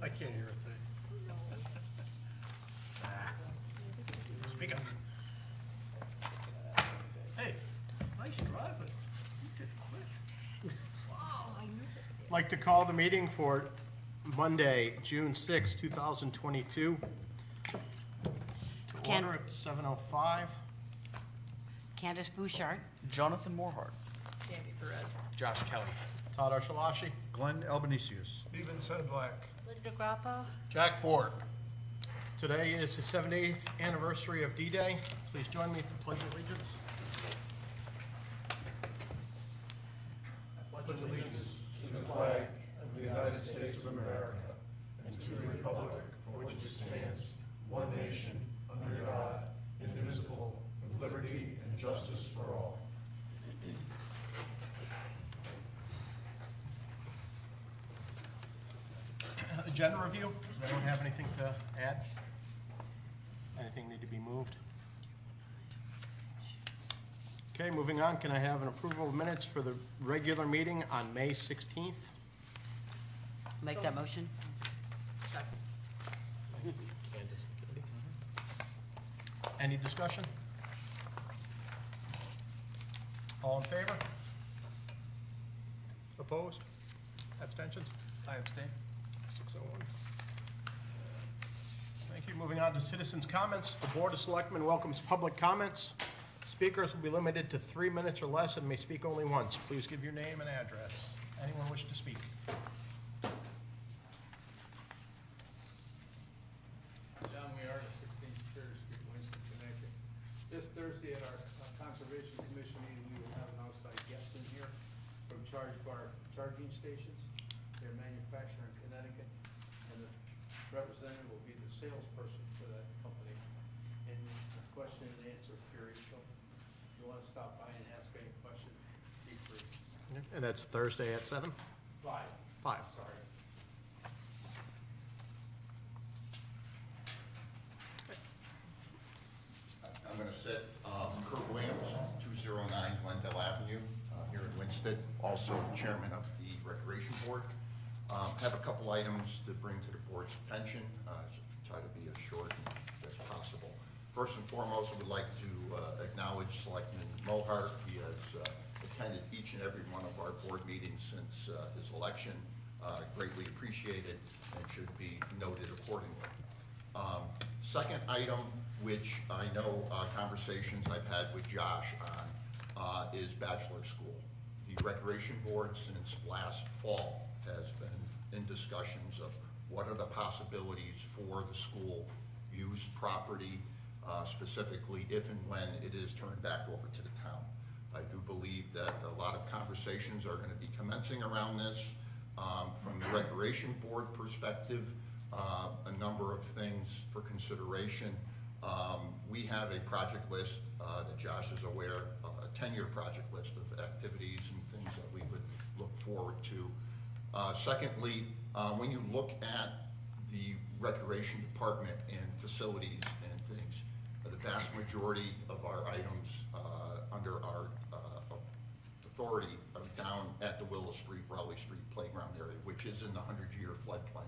I can't hear a thing. Speak up. Hey, nice driving. You did quick. Wow. I'd like to call the meeting for Monday, June 6, 2022. To order at 7:05. Candace Bouchard. Jonathan Morehart. Sandy Perez. Josh Kelly. Todd Archelashi. Glenn Albanesius. Steven Sedlak. Linda Grappa. Jack Borg. Today is the 78th anniversary of D-Day. Please join me for Pledge of Allegiance. I pledge allegiance to the flag of the United States of America and to the republic for which it stands, one nation, under God, indivisible, with liberty and justice for all. Agenda review. Does anyone have anything to add? Anything need to be moved? Okay, moving on. Can I have an approval of minutes for the regular meeting on May 16th? Make that motion. Any discussion? All in favor? Opposed? Abstentions? I abstain. 601. Thank you. Moving on to citizens' comments. The Board of Selectmen welcomes public comments. Speakers will be limited to 3 minutes or less and may speak only once. Please give your name and address. Anyone wish to speak? John Weir, 16th Cherry Street, Winston, Connecticut. This Thursday at our Conservation Commission meeting, we will have an outside guest in here from Charge Bar Charging Stations. They're manufactured in Connecticut, and the representative will be the salesperson for that company. And the question and answer period, so if you want to stop by and ask any questions, be free. And that's Thursday at 7? 5. 5. Sorry. I'm going to sit Kurt Williams, 209 Glendale Avenue, here in Winston, also chairman of the Recreation Board. Have a couple items to bring to the board's attention. Try to be as short as possible. First and foremost, I would like to acknowledge Selectman Mohart. He has attended each and every one of our board meetings since his election. Greatly appreciated and should be noted accordingly. Second item, which I know conversations I've had with Josh on, is bachelor school. The Recreation Board since last fall has been in discussions of what are the possibilities for the school use property, specifically if and when it is turned back over to the town. I do believe that a lot of conversations are going to be commencing around this. From the Recreation Board perspective, a number of things for consideration. We have a project list that Josh is aware of, a 10-year project list of activities and things that we would look forward to. Secondly, when you look at the Recreation Department and facilities and things, the vast majority of our items under our authority are down at the Willow Street, Raleigh Street playground area, which is in the 100-year floodplain.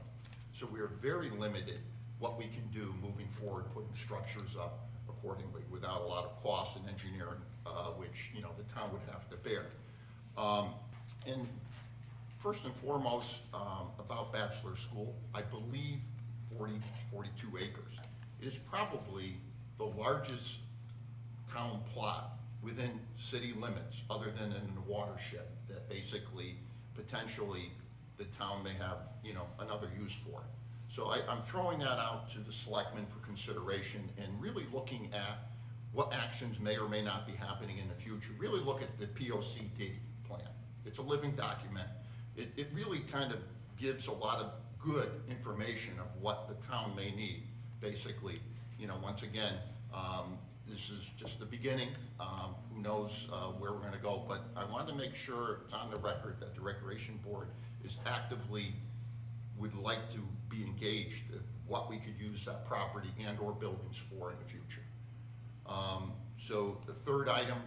So we are very limited what we can do moving forward, putting structures up accordingly without a lot of cost and engineering, which the town would have to bear. And first and foremost, about bachelor school, I believe 42 acres. It is probably the largest town plot within city limits, other than in the watershed, that basically, potentially, the town may have, another use for it. So I'm throwing that out to the selectmen for consideration and really looking at what actions may or may not be happening in the future. Really look at the POCD plan. It's a living document. It really kind of gives a lot of good information of what the town may need. Basically, once again, this is just the beginning. Who knows where we're going to go, but I wanted to make sure it's on the record that the Recreation Board is actively would like to be engaged at what we could use that property and or buildings for in the future. So the third item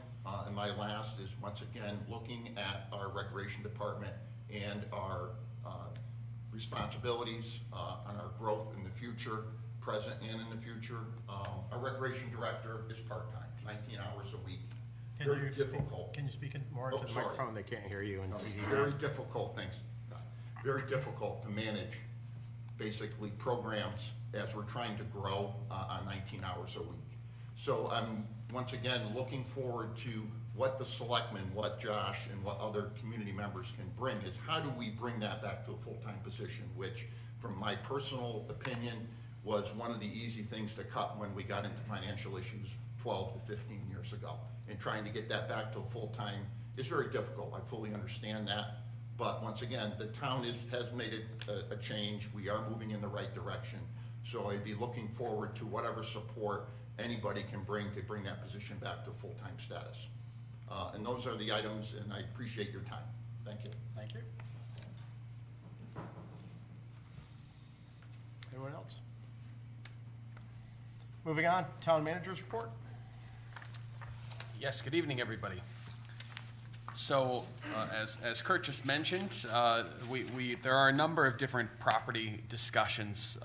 and my last is once again looking at our Recreation Department and our responsibilities on our growth in the future, present and in the future. Our recreation director is part-time, 19 hours a week. Very difficult. Can you speak more Oh, into the sorry. microphone? They can't hear you on No, TV. very difficult, thanks. Very difficult to manage basically programs as we're trying to grow on 19 hours a week. So I'm, once again, looking forward to what the selectmen, what Josh, and what other community members can bring, is how do we bring that back to a full-time position, which, from my personal opinion, was one of the easy things to cut when we got into financial issues 12 to 15 years ago. And trying to get that back to a full-time is very difficult. I fully understand that. But once again, the town has made a change. We are moving in the right direction. So I'd be looking forward to whatever support anybody can bring to bring that position back to full-time status. And those are the items, and I appreciate your time. Thank you. Thank you. Anyone else? Moving on, town manager's report. Yes, good evening, everybody. So, as Kurt just mentioned, there are a number of different property discussions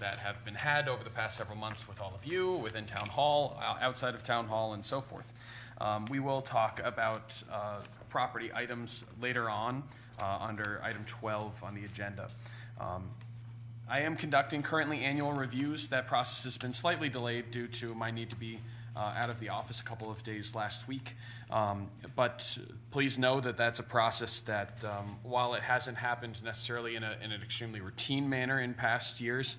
that have been had over the past several months with all of you, within Town Hall, outside of Town Hall, and so forth. We will talk about property items later on under item 12 on the agenda. I am conducting currently annual reviews. That process has been slightly delayed due to my need to be out of the office a couple of days last week. But please know that that's a process that, while it hasn't happened necessarily in an extremely routine manner in past years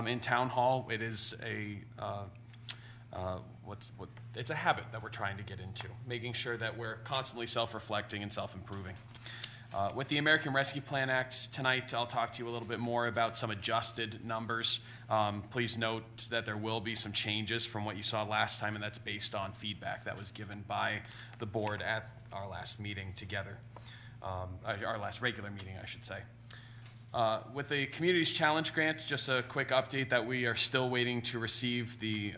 in Town Hall, it is it's a habit that we're trying to get into, making sure that we're constantly self-reflecting and self-improving. With the American Rescue Plan Act, tonight I'll talk to you a little bit more about some adjusted numbers. Please note that there will be some changes from what you saw last time, and that's based on feedback that was given by the board at our last meeting together, our last regular meeting, I should say. With the Communities Challenge Grant, just a quick update that we are still waiting to receive the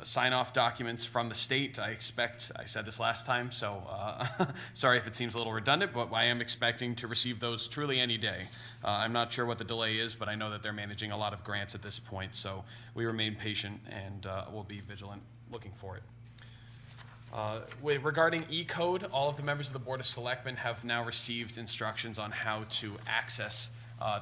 sign-off documents from the state. I said this last time, so sorry if it seems a little redundant, but I am expecting to receive those truly any day. I'm not sure what the delay is, but I know that they're managing a lot of grants at this point, so we remain patient and we'll be vigilant looking for it. Regarding E-Code, all of the members of the Board of Selectmen have now received instructions on how to access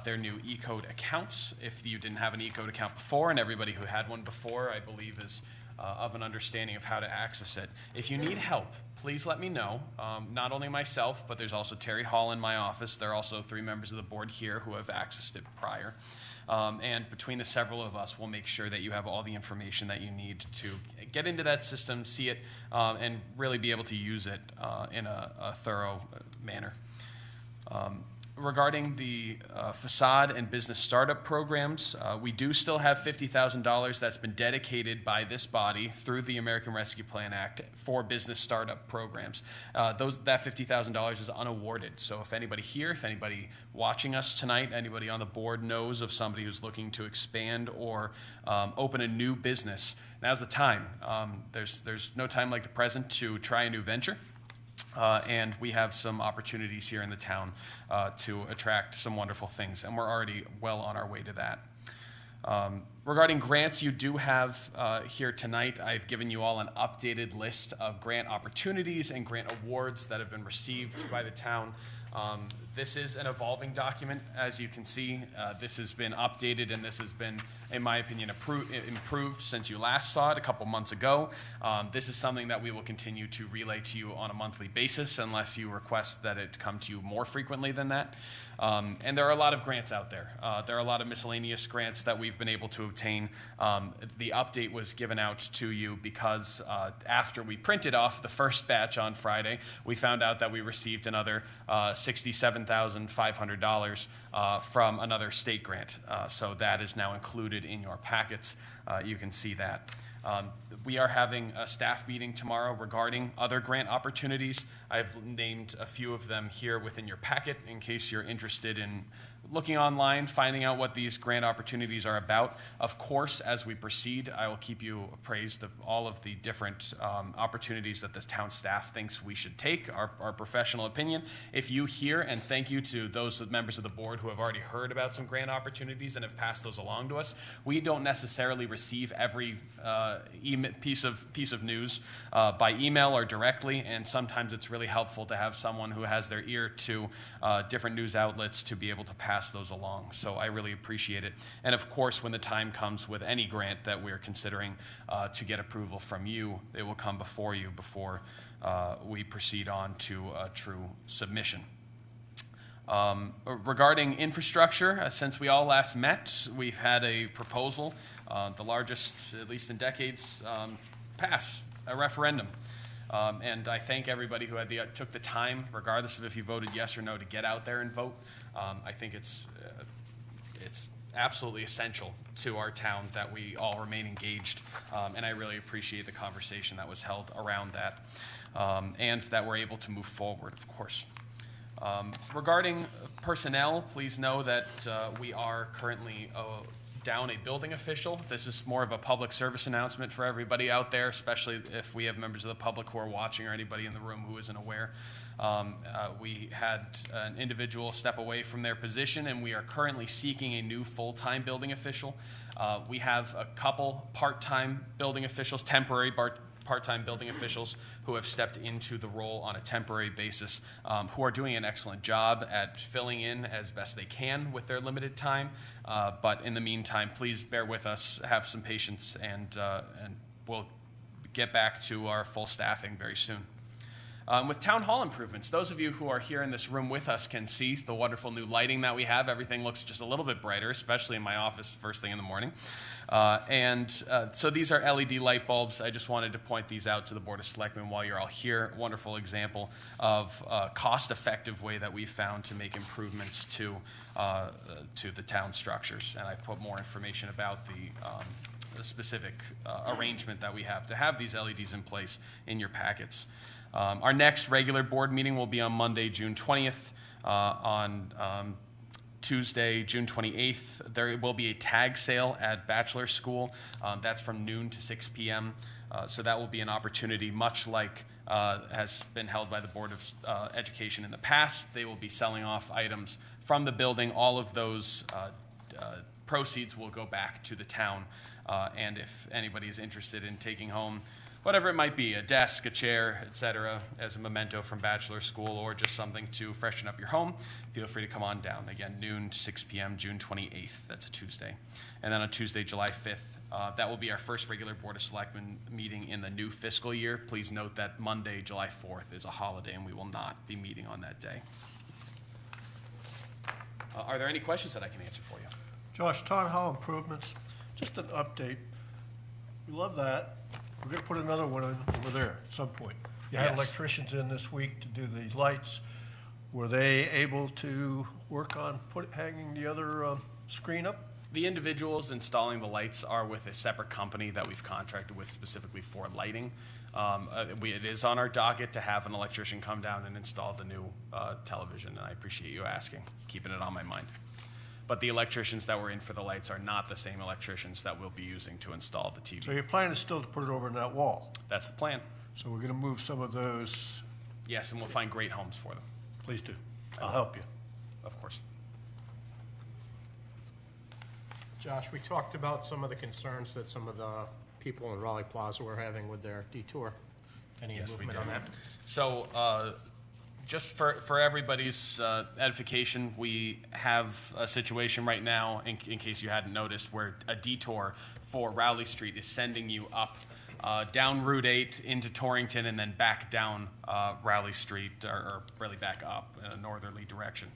their new E-Code accounts. If you didn't have an E-Code account before, and everybody who had one before, I believe, is of an understanding of how to access it. If you need help, please let me know. Not only myself, but there's also Terry Hall in my office. There are also 3 members of the board here who have accessed it prior. And between the several of us, we'll make sure that you have all the information that you need to get into that system, see it, and really be able to use it in a thorough manner. Regarding the facade and business startup programs, we do still have $50,000 that's been dedicated by this body through the American Rescue Plan Act for business startup programs. That $50,000 is unawarded. So if anybody here, if anybody watching us tonight, anybody on the board knows of somebody who's looking to expand or open a new business, now's the time. There's no time like the present to try a new venture. And we have some opportunities here in the town to attract some wonderful things, and we're already well on our way to that. Regarding grants, you do have here tonight, I've given you all an updated list of grant opportunities and grant awards that have been received by the town. This is an evolving document, as you can see. This has been updated, and this has been, in my opinion, improved since you last saw it a couple months ago. This is something that we will continue to relay to you on a monthly basis unless you request that it come to you more frequently than that. And there are a lot of grants out there. There are a lot of miscellaneous grants that we've been able to obtain. The update was given out to you because after we printed off the first batch on Friday, we found out that we received another $67,500 from another state grant. So that is now included in your packets. You can see that. We are having a staff meeting tomorrow regarding other grant opportunities. I've named a few of them here within your packet in case you're interested in looking online, finding out what these grant opportunities are about. Of course, as we proceed, I will keep you appraised of all of the different opportunities that the town staff thinks we should take, our professional opinion. If you hear, and thank you to those members of the board who have already heard about some grant opportunities and have passed those along to us, we don't necessarily receive every piece of news by email or directly, and sometimes it's really helpful to have someone who has their ear to different news outlets to be able to pass those along. So I really appreciate it. And of course, when the time comes with any grant that we're considering to get approval from you, it will come before you before we proceed on to a true submission. Regarding infrastructure, since we all last met, we've had a proposal, the largest, at least in decades, pass a referendum. And I thank everybody who took the time, regardless of if you voted yes or no, to get out there and vote. I think it's absolutely essential to our town that we all remain engaged, and I really appreciate the conversation that was held around that, and that we're able to move forward, of course. Regarding personnel, please know that we are currently down a building official. This is more of a public service announcement for everybody out there, especially if we have members of the public who are watching or anybody in the room who isn't aware. We had an individual step away from their position, and we are currently seeking a new full-time building official. We have a couple part-time building officials, temporary part-time building officials who have stepped into the role on a temporary basis, who are doing an excellent job at filling in as best they can with their limited time. But in the meantime, please bear with us, have some patience, and we'll get back to our full staffing very soon. With town hall improvements, those of you who are here in this room with us can see the wonderful new lighting that we have. Everything looks just a little bit brighter, especially in my office first thing in the morning. So these are LED light bulbs. I just wanted to point these out to the Board of Selectmen while you're all here. Wonderful example of a cost-effective way that we've found to make improvements to the town structures. And I've put more information about the specific arrangement that we have to have these LEDs in place in your packets. Our next regular board meeting will be on Monday, June 20th. On Tuesday, June 28th, there will be a tag sale at Bachelor School. That's from noon to 6 p.m. So that will be an opportunity, much like has been held by the Board of Education in the past. They will be selling off items from the building. All of those proceeds will go back to the town. And if anybody is interested in taking home whatever it might be, a desk, a chair, etc., as a memento from Bachelor School, or just something to freshen up your home, feel free to come on down. Again, noon to 6 p.m., June 28th. That's a Tuesday. And then on Tuesday, July 5th, that will be our first regular Board of Selectmen meeting in the new fiscal year. Please note that Monday, July 4th is a holiday, and we will not be meeting on that day. Are there any questions that I can answer for you? Josh, town hall improvements, just an update. We love that. We're gonna put another one in over there at some point. You had Yes. electricians in this week to do the lights. Were they able to work on hanging the other screen up? The individuals installing the lights are with a separate company that we've contracted with specifically for lighting. It is on our docket to have an electrician come down and install the new television, and I appreciate you asking, keeping it on my mind. But the electricians that were in for the lights are not the same electricians that we'll be using to install the TV. So your plan is still to put it over in that wall. That's the plan. So we're gonna move some of those. Yes, and we'll find great homes for them, Please do. I'll help you. of course. Josh, we talked about some of the concerns that some of the people in Raleigh Plaza were having with their detour. Any Yes, we movement on did. that? So, just for everybody's edification, we have a situation right now, in case you hadn't noticed, where a detour for Rowley Street is sending you up, down Route 8 into Torrington and then back down Rowley Street, or really back up in a northerly direction.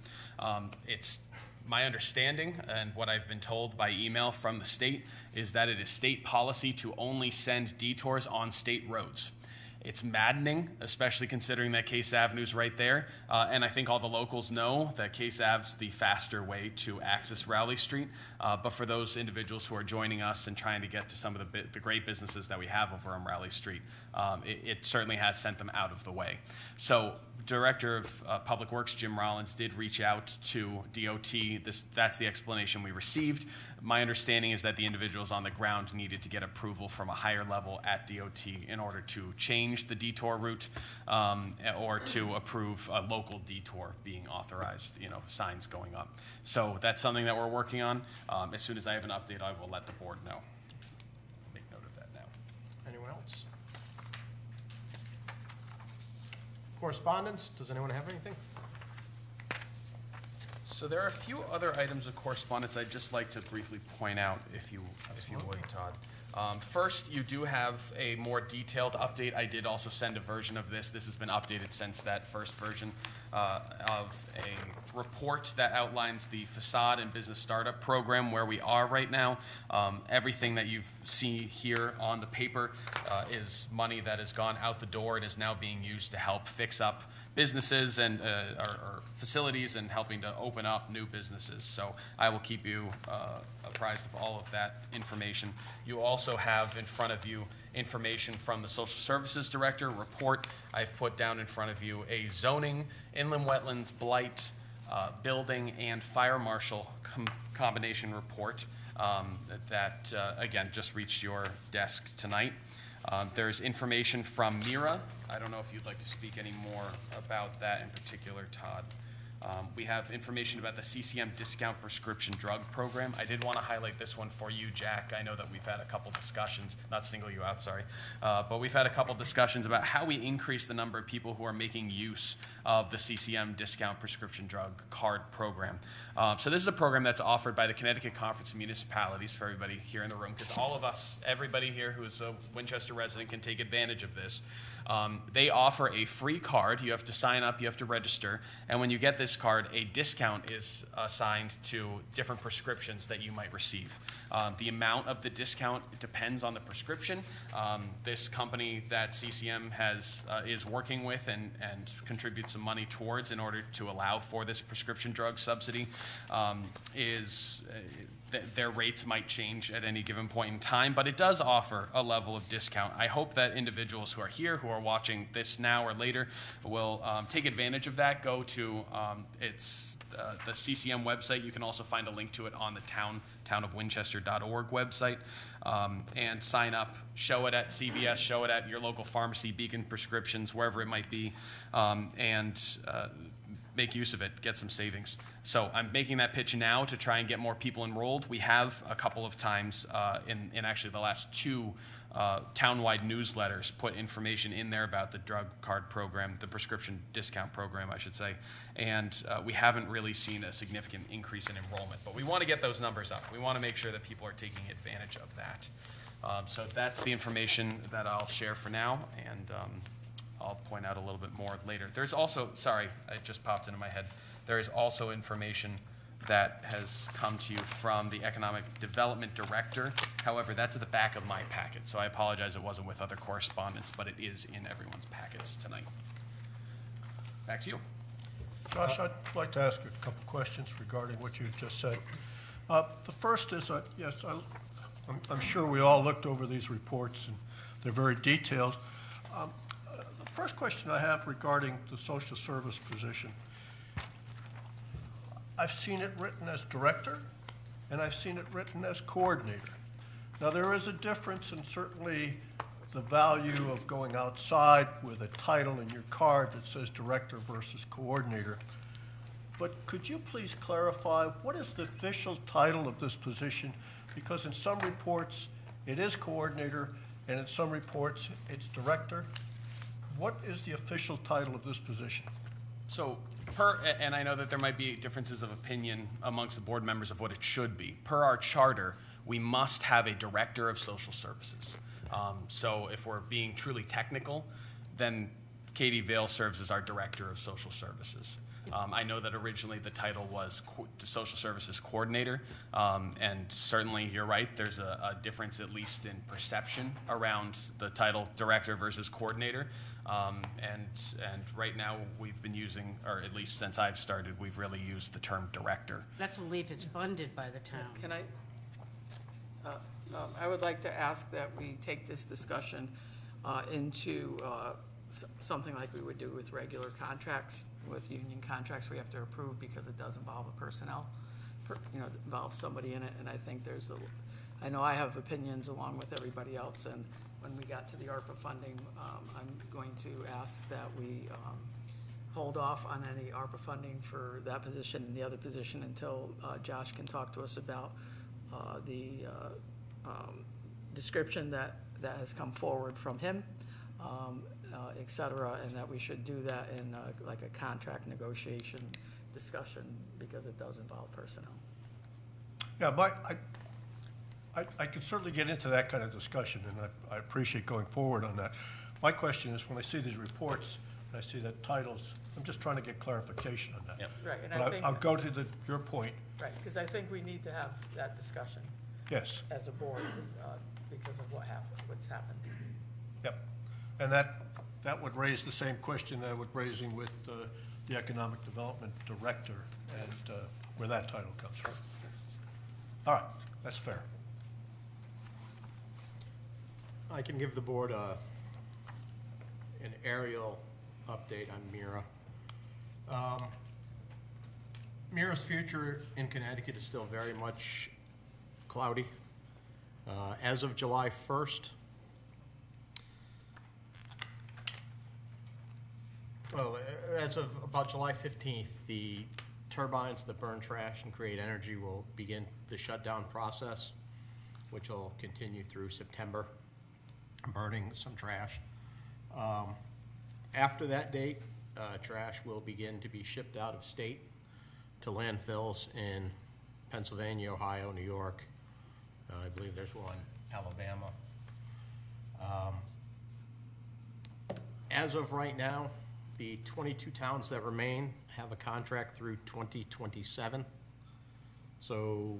It's my understanding, and what I've been told by email from the state, is that it is state policy to only send detours on state roads. It's maddening, especially considering that Case Avenue's right there. And I think all the locals know that Case Ave's the faster way to access Rowley Street. But for those individuals who are joining us and trying to get to some of the great businesses that we have over on Rowley Street, it certainly has sent them out of the way. So Director of Public Works, Jim Rollins, did reach out to DOT. That's the explanation we received. My understanding is that the individuals on the ground needed to get approval from a higher level at DOT in order to change the detour route or to approve a local detour being authorized, signs going up. So that's something that we're working on. As soon as I have an update, I will let the board know. Make note of that now. Anyone else? Correspondence, does anyone have anything? So there are a few other items of correspondence I'd just like to briefly point out, if you would, Todd. First, you do have a more detailed update. I did also send a version of this. This has been updated since that first version of a report that outlines the facade and business startup program, where we are right now. Everything that you see here on the paper is money that has gone out the door and is now being used to help fix up businesses and or facilities and helping to open up new businesses. So I will keep you apprised of all of that information. You also have in front of you information from the Social Services Director report. I've put down in front of you a zoning, inland wetlands, blight, building, and fire marshal combination report that again, just reached your desk tonight. There's information from Mira. I don't know if you'd like to speak any more about that in particular, Todd. We have information about the CCM discount prescription drug program. I did want to highlight this one for you, Jack. I know that we've had a couple discussions, not single you out, sorry, but we've had a couple discussions about how we increase the number of people who are making use of the CCM discount prescription drug card program. So this is a program that's offered by the Connecticut Conference of Municipalities for everybody here in the room, because all of us, everybody here who is a Winchester resident can take advantage of this. They offer a free card. You have to sign up, you have to register, and when you get this card, a discount is assigned to different prescriptions that you might receive. The amount of the discount depends on the prescription. This company that CCM is working with and contributes some money towards in order to allow for this prescription drug subsidy their rates might change at any given point in time, but it does offer a level of discount. I hope that individuals who are here, who are watching this now or later, will take advantage of that. Go to the CCM website. You can also find a link to it on the townofwinchester.org website, and sign up. Show it at CVS, show it at your local pharmacy, Beacon Prescriptions, wherever it might be, and make use of it, get some savings. So I'm making that pitch now to try and get more people enrolled. We have a couple of times in actually the last two townwide newsletters put information in there about the drug card program, the prescription discount program, I should say, and we haven't really seen a significant increase in enrollment, but we want to get those numbers up. We want to make sure that people are taking advantage of that. So that's the information that I'll share for now, and I'll point out a little bit more later. There's also, sorry, it just popped into my head. There is also information that has come to you from the Economic Development Director. However, that's at the back of my packet, so I apologize it wasn't with other correspondence, but it is in everyone's packets tonight. Back to you. Josh, I'd like to ask a couple questions regarding what you've just said. The first is, yes, I'm sure we all looked over these reports, and they're very detailed. The first question I have regarding the social service position, I've seen it written as director, and I've seen it written as coordinator. Now, there is a difference in certainly the value of going outside with a title in your card that says director versus coordinator. But could you please clarify, what is the official title of this position? Because in some reports, it is coordinator, and in some reports, it's director. What is the official title of this position? So and I know that there might be differences of opinion amongst the board members of what it should be. Per our charter, we must have a director of social services. So if we're being truly technical, then Katie Vale serves as our director of social services. I know that originally the title was social services coordinator, and certainly you're right, there's a difference at least in perception around the title director versus coordinator. And right now we've been using, or at least since I've started, we've really used the term director. Let's believe it's funded by the town. Can I would like to ask that we take this discussion into something like we would do with regular contracts, with union contracts we have to approve because it does involve a personnel, involves somebody in it, and I think I know I have opinions along with everybody else, and when we got to the ARPA funding, I'm going to ask that we hold off on any ARPA funding for that position and the other position until Josh can talk to us about the description that has come forward from him, et cetera, and that we should do that in like a contract negotiation discussion because it does involve personnel. Yeah, I could certainly get into that kind of discussion, and I appreciate going forward on that. My question is, when I see these reports, and I see that titles, I'm just trying to get clarification on that. Yep. Right, and But I think, I'll go to your point, right, because I think we need to have that discussion yes, as a board because of what's happened. yep. And that would raise the same question that I was raising with the Economic Development Director and where that title comes from. All right, that's fair. I can give the board an aerial update on Mira. Mira's future in Connecticut is still very much cloudy. As of July 1st, well, as of about July 15th, the turbines that burn trash and create energy will begin the shutdown process, which will continue through September, burning some trash. After that date, trash will begin to be shipped out of state to landfills in Pennsylvania, Ohio, New York. I believe there's one, Alabama. As of right now, the 22 towns that remain have a contract through 2027. So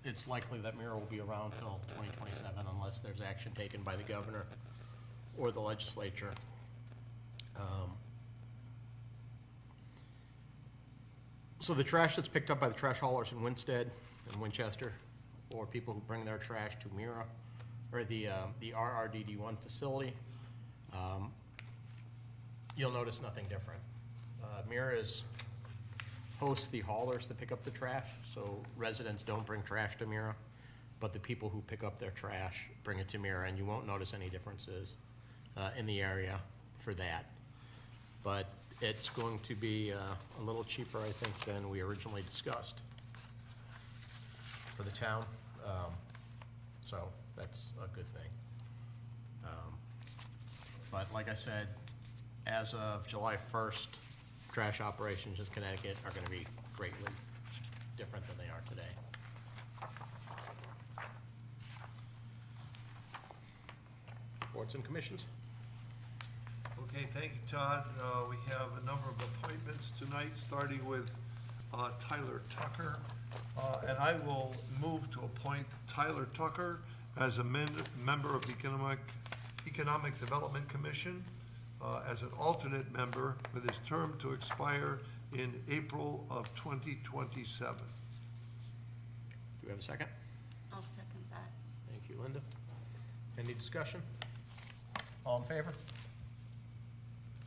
it's likely that Mira will be around till 2027 unless there's action taken by the governor or the legislature. So the trash that's picked up by the trash haulers in Winstead and Winchester, or people who bring their trash to Mira, or the RRDD1 facility, you'll notice nothing different. Mira hosts the haulers that pick up the trash, so residents don't bring trash to Mira, but the people who pick up their trash bring it to Mira, and you won't notice any differences in the area for that. But it's going to be a little cheaper, I think, than we originally discussed for the town. So that's a good thing. But like I said, as of July 1st, trash operations in Connecticut are going to be greatly different than they are today. Boards and commissions? Okay, thank you, Todd. We have a number of appointments tonight, starting with Tyler Tucker. And I will move to appoint Tyler Tucker as a member of the Economic Development Commission, as an alternate member with his term to expire in April of 2027. Do we have a second? I'll second that. Thank you, Linda. Any discussion? All in favor?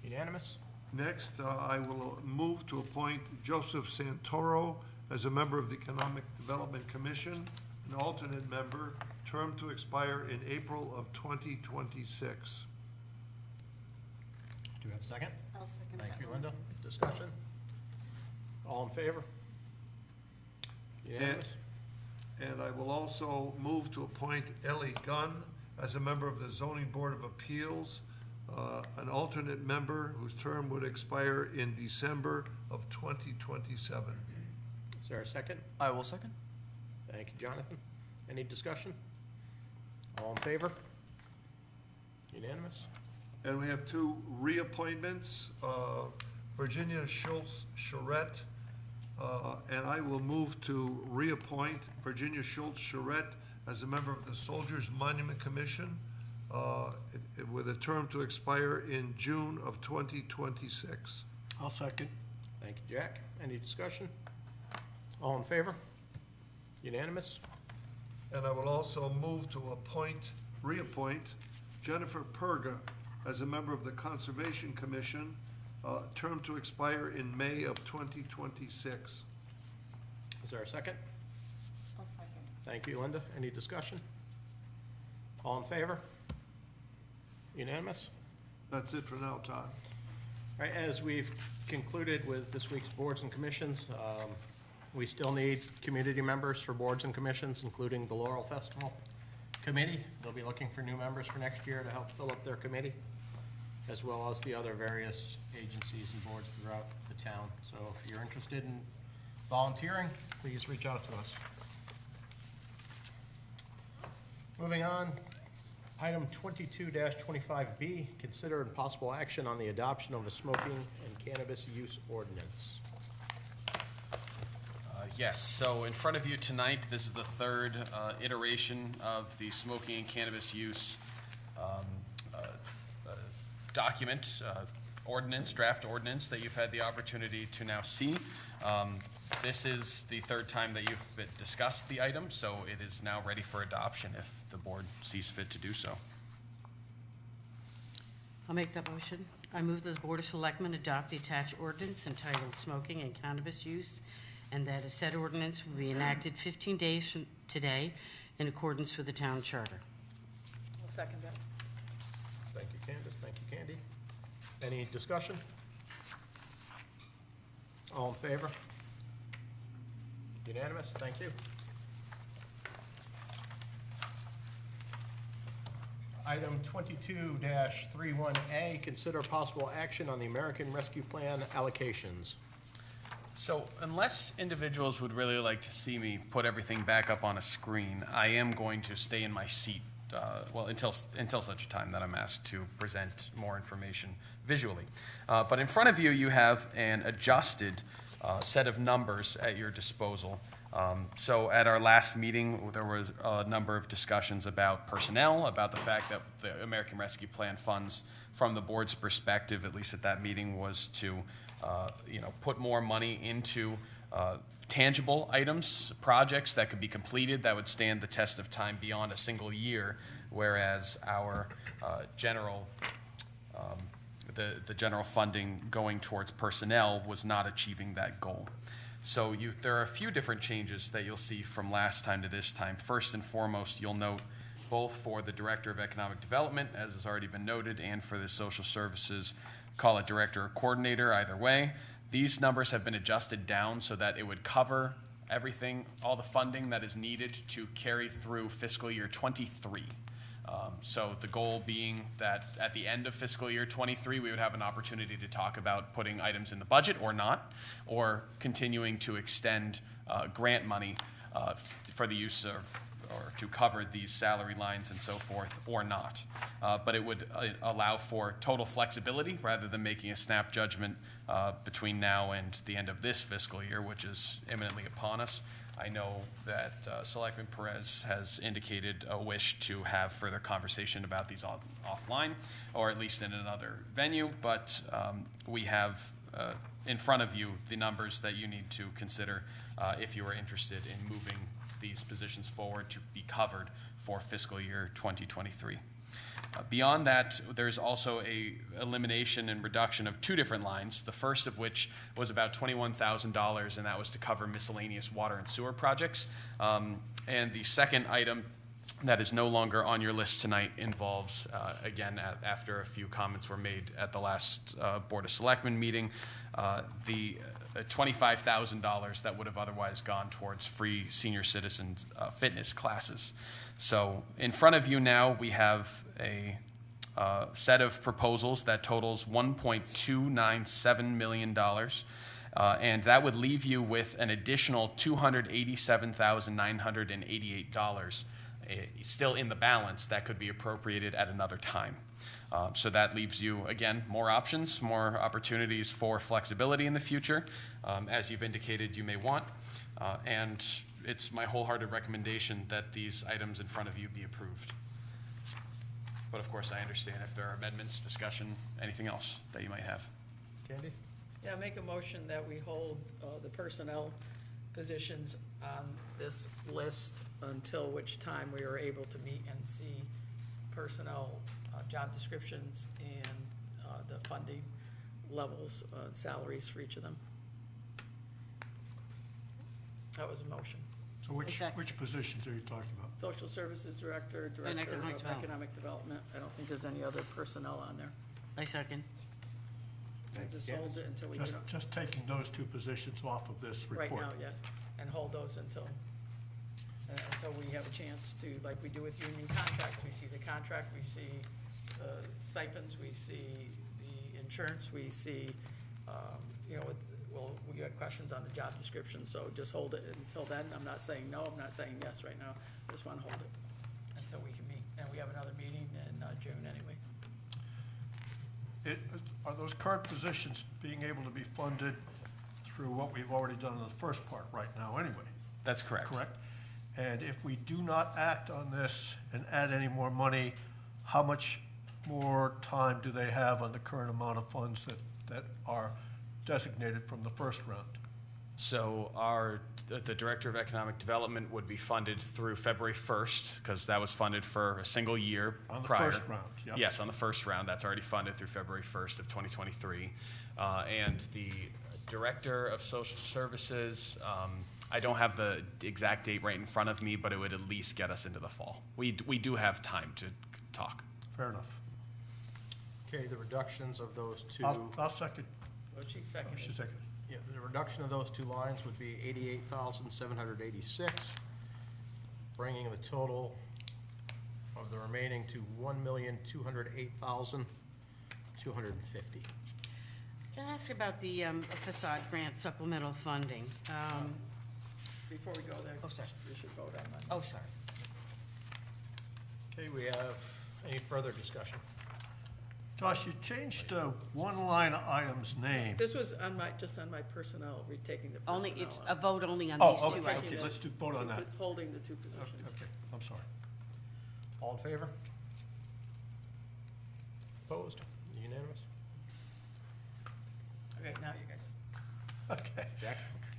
Unanimous? Next, I will move to appoint Joseph Santoro as a member of the Economic Development Commission, an alternate member, term to expire in April of 2026. Do we have a second? I'll second that. Thank you, Linda. Discussion? All in favor? Unanimous? And I will also move to appoint Ellie Gunn as a member of the Zoning Board of Appeals, an alternate member whose term would expire in December of 2027. Is there a second? I will second. Thank you, Jonathan. Any discussion? All in favor? Unanimous? And we have two reappointments, Virginia Schultz-Charette, and I will move to reappoint Virginia Schultz-Charette as a member of the Soldiers Monument Commission, with a term to expire in June of 2026. I'll second. Thank you, Jack. Any discussion? All in favor? Unanimous? And I will also move to reappoint Jennifer Perga as a member of the Conservation Commission, term to expire in May of 2026. Is there a second? I'll second. Thank you, Linda. Any discussion? All in favor? Unanimous? That's it for now, Todd. All right, as we've concluded with this week's boards and commissions, we still need community members for boards and commissions, including the Laurel Festival Committee. They'll be looking for new members for next year to help fill up their committee, as well as the other various agencies and boards throughout the town. So if you're interested in volunteering, please reach out to us. Moving on, item 22-25B, consider and possible action on the adoption of a smoking and cannabis use ordinance. Yes, so in front of you tonight, this is the third iteration of the smoking and cannabis use document, ordinance, draft ordinance that you've had the opportunity to now see. This is the third time that you've discussed the item, so it is now ready for adoption if the board sees fit to do so. I'll make that motion. I move that the Board of Selectmen adopt the attached ordinance entitled Smoking and Cannabis Use, and that a said ordinance will be enacted 15 days from today in accordance with the town charter. I'll second that. Thank you, Candace. Thank you, Candy. Any discussion? All in favor? Unanimous? Thank you. Item 22-31A, consider possible action on the American Rescue Plan allocations. So unless individuals would really like to see me put everything back up on a screen, I am going to stay in my seat, until such a time that I'm asked to present more information visually. But in front of you, you have an adjusted set of numbers at your disposal. So at our last meeting, there was a number of discussions about personnel, about the fact that the American Rescue Plan funds, from the board's perspective, at least at that meeting, was to put more money into tangible items, projects that could be completed that would stand the test of time beyond a single year, whereas our general funding going towards personnel was not achieving that goal. So there are a few different changes that you'll see from last time to this time. First and foremost, you'll note both for the Director of Economic Development, as has already been noted, and for the Social Services, call it Director or Coordinator, either way. These numbers have been adjusted down so that it would cover everything, all the funding that is needed to carry through fiscal year 23. So the goal being that at the end of fiscal year 23, we would have an opportunity to talk about putting items in the budget or not, or continuing to extend grant money for the use of, or to cover these salary lines and so forth, or not. But it would allow for total flexibility rather than making a snap judgment between now and the end of this fiscal year, which is imminently upon us. I know that Selectman Perez has indicated a wish to have further conversation about these offline, or at least in another venue, but we have in front of you the numbers that you need to consider if you are interested in moving these positions forward to be covered for fiscal year 2023. Beyond that, there's also a elimination and reduction of two different lines, the first of which was about $21,000, and that was to cover miscellaneous water and sewer projects. And the second item that is no longer on your list tonight involves, again, after a few comments were made at the last Board of Selectmen meeting, the $25,000 that would have otherwise gone towards free senior citizens fitness classes. So in front of you now, we have a set of proposals that totals $1.297 million, and that would leave you with an additional $287,988 still in the balance that could be appropriated at another time. So that leaves you, again, more options, more opportunities for flexibility in the future, as you've indicated you may want. And it's my wholehearted recommendation that these items in front of you be approved. But of course, I understand if there are amendments, discussion, anything else that you might have. Candy? Yeah, make a motion that we hold the personnel positions on this list until which time we are able to meet and see personnel job descriptions and the funding levels, salaries for each of them. That was a motion. So Exactly. which positions are you talking about? Social Services Director, Director Economic of Development. Economic Development. I don't think there's any other personnel on there. I second. Just hold it until we get, Just taking those two positions off of this right report. now, yes, and hold those until we have a chance to, like we do with union contracts, we see the contract, we see stipends, we see the insurance, we see, we got questions on the job description, so just hold it until then. I'm not saying no, I'm not saying yes right now, just wanna hold it until we can meet, and we have another meeting in June anyway. Are those current positions being able to be funded through what we've already done in the first part right now anyway? That's correct. Correct? And if we do not act on this and add any more money, how much more time do they have on the current amount of funds that are designated from the first round? So the Director of Economic Development would be funded through February 1st, because that was funded for a single year On the prior. first round, yep. Yes, on the first round, that's already funded through February 1st of 2023. And the Director of Social Services, I don't have the exact date right in front of me, but it would at least get us into the fall. We do have time to talk. Fair enough. Okay, the reductions of those two, I'll second. Well, she seconded. She seconded. yeah, the reduction of those two lines would be 88,786, bringing the total of the remaining to 1,208,250. Can I ask about the facade grant supplemental funding? Before we go there, Oh, sorry. we should vote on that. Oh, sorry. Okay, we have any further discussion? Josh, you changed one line item's name. This was just on my personnel, retaking the personnel. Only, it's a out. vote only on Oh, these two okay, items. okay, let's vote on that. Holding the two positions. Okay, I'm sorry. All in favor? Opposed? Unanimous? Okay, now you guys. Okay. Jack?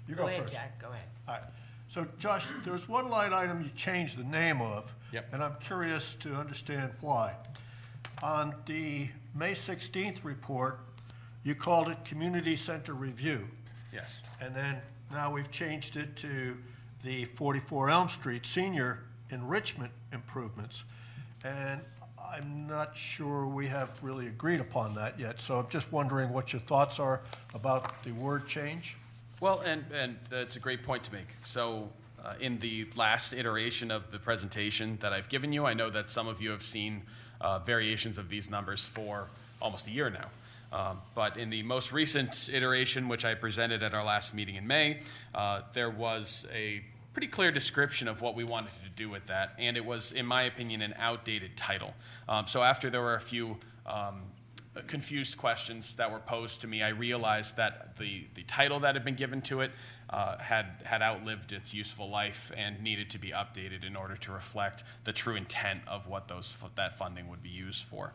You Go go ahead, first. Jack, go ahead. All right. So Josh, there was one line item you changed the name of. Yep. And I'm curious to understand why. On the May 16th report, you called it Community Center Review. Yes. And then now we've changed it to the 44 Elm Street Senior Enrichment Improvements. And I'm not sure we have really agreed upon that yet. So I'm just wondering what your thoughts are about the word change. Well, and that's a great point to make. So in the last iteration of the presentation that I've given you, I know that some of you have seen variations of these numbers for almost a year now. But in the most recent iteration, which I presented at our last meeting in May, there was a pretty clear description of what we wanted to do with that, and it was, in my opinion, an outdated title. So after there were a few confused questions that were posed to me, I realized that the title that had been given to it had outlived its useful life and needed to be updated in order to reflect the true intent of what that funding would be used for.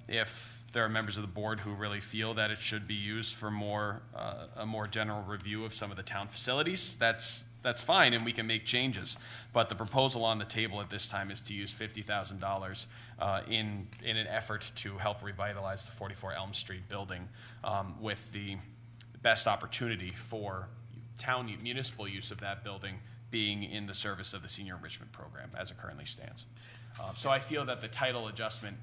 If there are members of the board who really feel that it should be used for a more general review of some of the town facilities, that's fine, and we can make changes. But the proposal on the table at this time is to use $50,000 in an effort to help revitalize the 44 Elm Street building with the best opportunity for town municipal use of that building being in the service of the senior enrichment program as it currently stands. So I feel that the title adjustment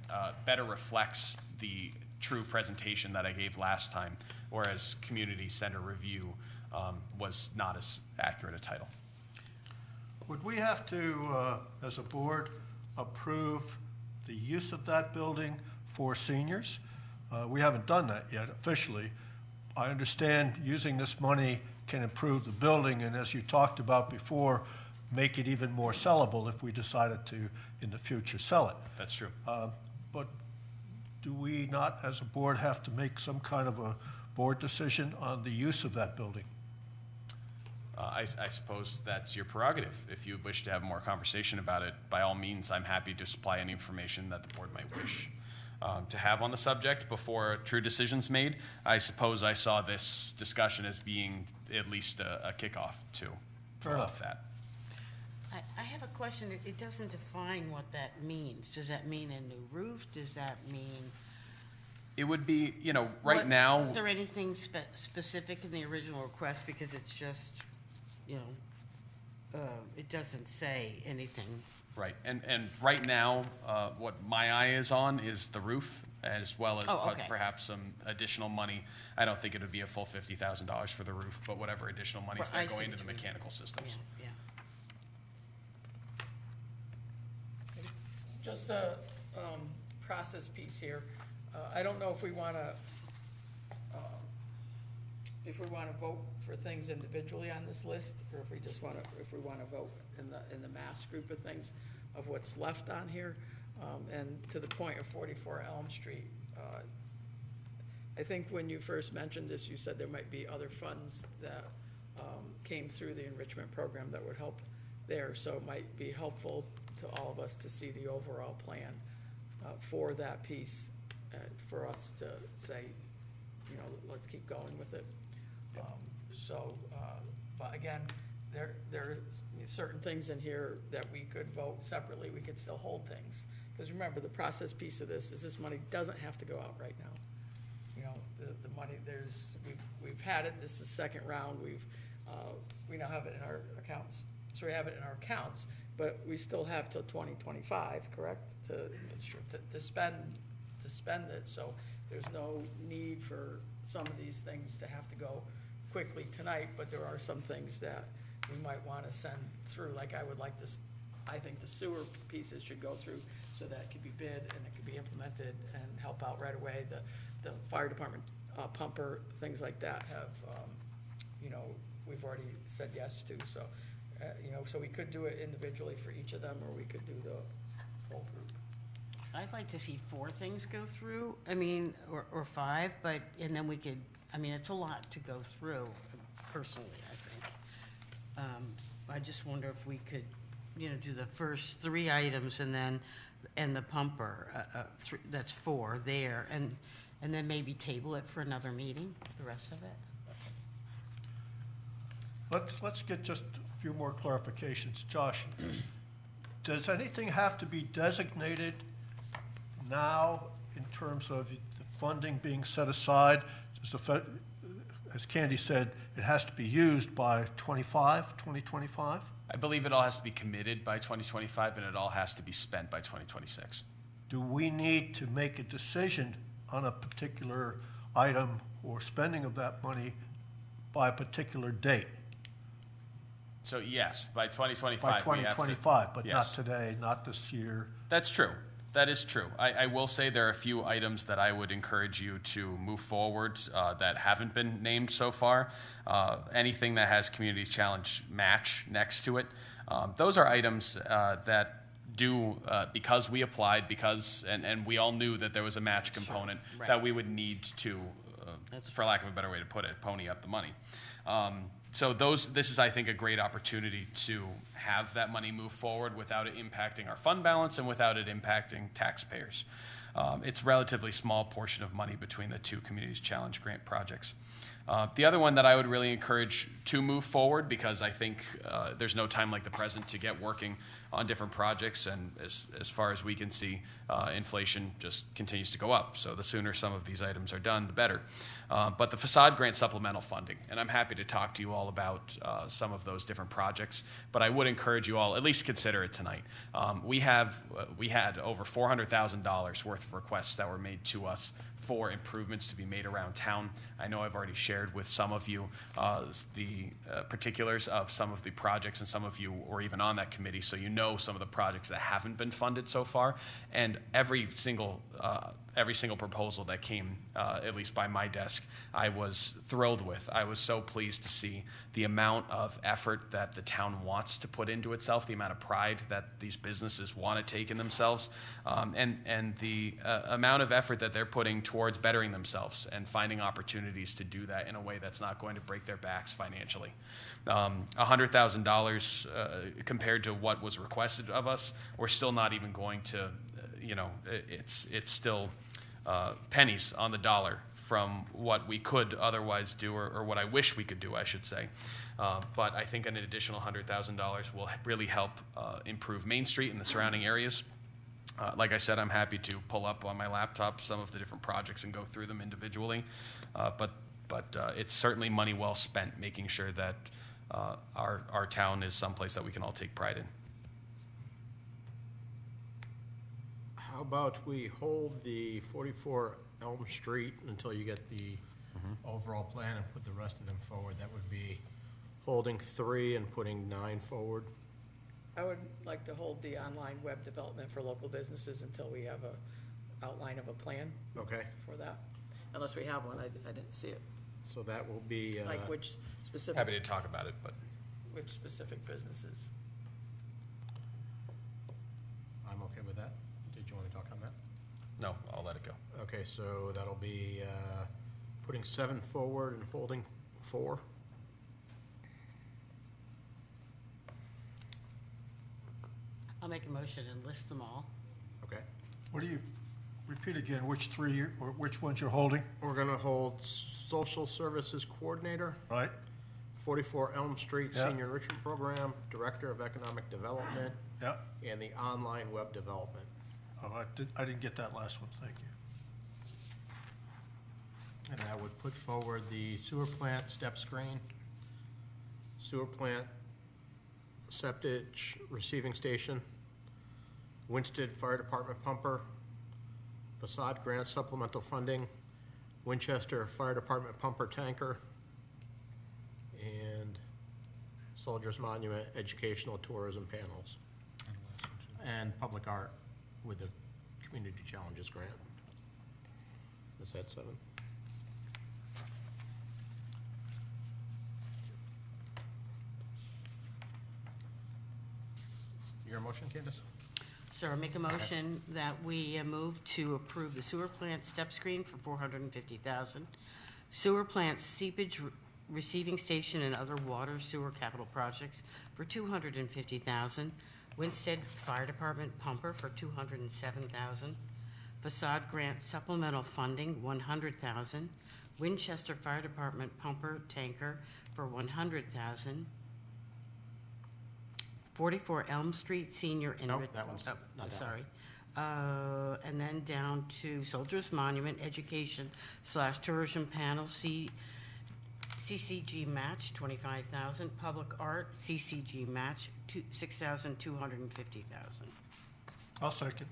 better reflects the true presentation that I gave last time, whereas Community Center Review was not as accurate a title. Would we have to, as a board, approve the use of that building for seniors? We haven't done that yet officially. I understand using this money can improve the building, and as you talked about before, make it even more sellable if we decided to, in the future, sell it. That's true. But do we not, as a board, have to make some kind of a board decision on the use of that building? I suppose that's your prerogative. If you wish to have more conversation about it, by all means, I'm happy to supply any information that the board might wish to have on the subject before a true decision's made. I suppose I saw this discussion as being at least a kickoff to Fair enough. that. I have a question. It doesn't define what that means. Does that mean a new roof? Does that mean? It would be, right now. Is there anything specific in the original request? Because it's just, it doesn't say anything. Right, and right now, what my eye is on is the roof, as well as Oh, okay. perhaps some additional money. I don't think it would be a full $50,000 for the roof, but whatever additional monies Right, I that go see into what the you mean. mechanical systems. Yeah. Just a process piece here. I don't know if we want to, vote for things individually on this list, or if we just want to, vote in the mass group of things of what's left on here. And to the point of 44 Elm Street, I think when you first mentioned this, you said there might be other funds that came through the enrichment program that would help there. So it might be helpful to all of us to see the overall plan for that piece, for us to say, let's keep going with it. But again, there are certain things in here that we could vote separately. We could still hold things. Because remember, the process piece of this is this money doesn't have to go out right now. The money, we've had it, this is the second round, we now have it in our accounts. So we have it in our accounts, but we still have till 2025, correct? To spend it, so there's no need for some of these things to have to go quickly tonight, but there are some things that we might want to send through, like I think the sewer pieces should go through so that it could be bid and it could be implemented and help out right away. The fire department pumper, things like that have, we've already said yes to, so, so we could do it individually for each of them, or we could do the whole group. I'd like to see 4 things go through, or 5, and then we could, it's a lot to go through, personally, I think. I just wonder if we could, do the first 3 items and the pumper, that's 4 there, and then maybe table it for another meeting, the rest of it. Let's get just a few more clarifications. Josh, does anything have to be designated now in terms of the funding being set aside? As Candy said, it has to be used by 2025? I believe it all has to be committed by 2025, and it all has to be spent by 2026. Do we need to make a decision on a particular item or spending of that money by a particular date? So yes, by 2025. By 2025, but not yes. today, not this year. That's true. That is true. I will say there are a few items that I would encourage you to move forward that haven't been named so far. Anything that has Communities Challenge match next to it. Those are items that do, because we applied, and we all knew that there was a match component, Right. that we would need to, for lack of a better way to put it, pony up the money. So this is, I think, a great opportunity to have that money move forward without it impacting our fund balance and without it impacting taxpayers. It's a relatively small portion of money between the 2 Communities Challenge grant projects. The other one that I would really encourage to move forward, because I think there's no time like the present to get working on different projects, and as far as we can see, inflation just continues to go up. So the sooner some of these items are done, the better. But the facade grant supplemental funding, and I'm happy to talk to you all about some of those different projects, but I would encourage you all at least consider it tonight. We had over $400,000 worth of requests that were made to us for improvements to be made around town. I know I've already shared with some of you the particulars of some of the projects, and some of you were even on that committee, so you know some of the projects that haven't been funded so far. And every single proposal that came, at least by my desk, I was thrilled with. I was so pleased to see the amount of effort that the town wants to put into itself, the amount of pride that these businesses want to take in themselves, and the amount of effort that they're putting towards bettering themselves and finding opportunities to do that in a way that's not going to break their backs financially. $100,000 compared to what was requested of us, we're still not even going to, it's still pennies on the dollar from what we could otherwise do, or what I wish we could do, I should say. But I think an additional $100,000 will really help improve Main Street and the surrounding areas. Like I said, I'm happy to pull up on my laptop some of the different projects and go through them individually. But it's certainly money well spent, making sure that our town is someplace that we can all take pride in. How about we hold the 44 Elm Street until you get the overall plan and put the rest of them forward? That would be holding 3 and putting 9 forward. I would like to hold the online web development for local businesses until we have a outline of a plan Okay, for that. Unless we have one, I didn't see it. so that will be, Like which specific, Happy to talk about it, but which specific businesses? I'm okay with that. Did you want to talk on that? no, I'll let it go. Okay, so that'll be putting 7 forward and holding 4. I'll make a motion and list them all. Okay. What do you, repeat again, which 3, or which ones you're holding, We're going to hold Social Services Coordinator, right? 44 Elm Street Yeah. Senior Enrichment Program, Director of Economic Development, Yeah. and the online web development. Oh, I didn't get that last one, thank you. And that would put forward the sewer plant step screen, sewer plant septic receiving station, Winsted Fire Department pumper, facade grant supplemental funding, Winchester Fire Department pumper tanker, and Soldiers Monument educational tourism panels, and public art with the Community Challenges grant. Is that 7? Your motion, Candace? Sir, I make a motion that we move to approve the sewer plant step screen for $450,000, sewer plant seepage receiving station and other water sewer capital projects for $250,000, Winstead Fire Department pumper for $207,000, facade grant supplemental funding $100,000, Winchester Fire Department pumper tanker for $100,000, 44 Elm Street Senior Nope, Enrichment. that one's not I'm that sorry. And then down to Soldiers Monument Education / Tourism Panel, CCG match, $25,000. Public Art, CCG match, $6,250,000. I'll second.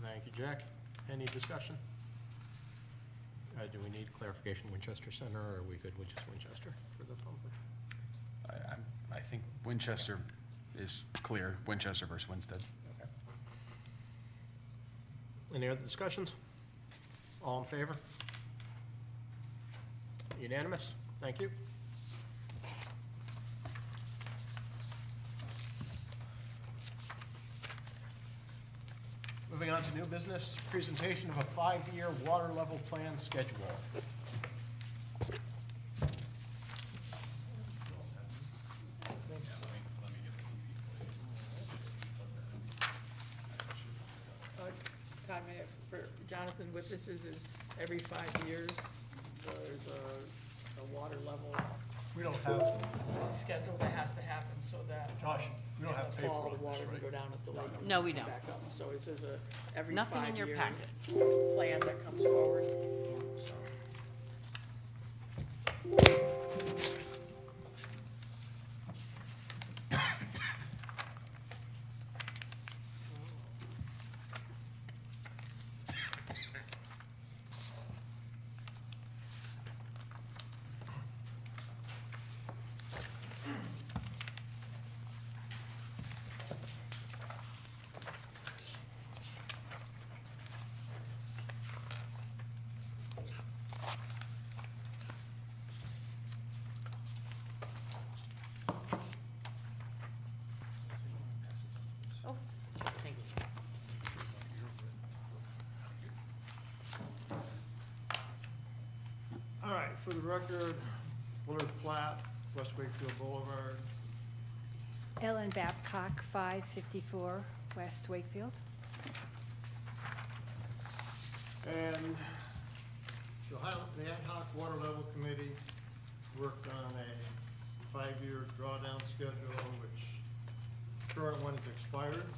Thank you, Jack. Any discussion? Do we need clarification Winchester Center, or are we good with just Winchester for the pumper? I think Winchester is clear, Winchester versus Winstead. Okay. Any other discussions? All in favor? Unanimous? Thank you. Moving on to new business, presentation of a 5-year water level plan schedule. Time for Jonathan, what this is every 5 years, there's a water level We don't have, schedule that has to happen so that Josh, we don't in have the paper fall, the on water this, can right? go down at the lake. and No, we come don't. back up. So this is every Nothing in 5 your year packet. plan that comes forward. Oh, thank you. All right, for the record, Willard Platt, West Wakefield Boulevard. Ellen Babcock, 554 West Wakefield. And the ad hoc water level committee worked on a 5-year drawdown schedule, which current one is expired.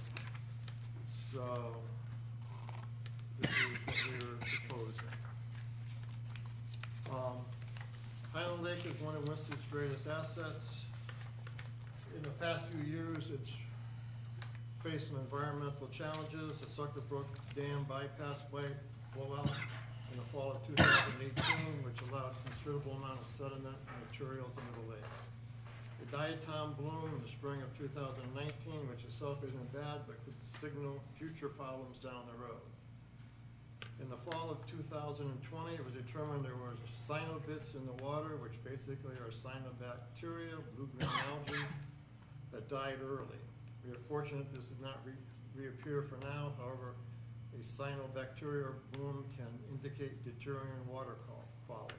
So this is what we were proposing. Highland Lake is one of Winsted's greatest assets. In the past few years, it's faced some environmental challenges. The Sucker Brook Dam bypass pipe blowout in the fall of 2018, which allowed considerable amount of sediment and materials into the lake. The diatom bloom in the spring of 2019, which itself isn't bad, but could signal future problems down the road. In the fall of 2020, it was determined there were cyanobits in the water, which basically are cyanobacteria, blue-green algae, that died early. We are fortunate this did not reappear for now. However, a cyanobacteria bloom can indicate deteriorating water quality.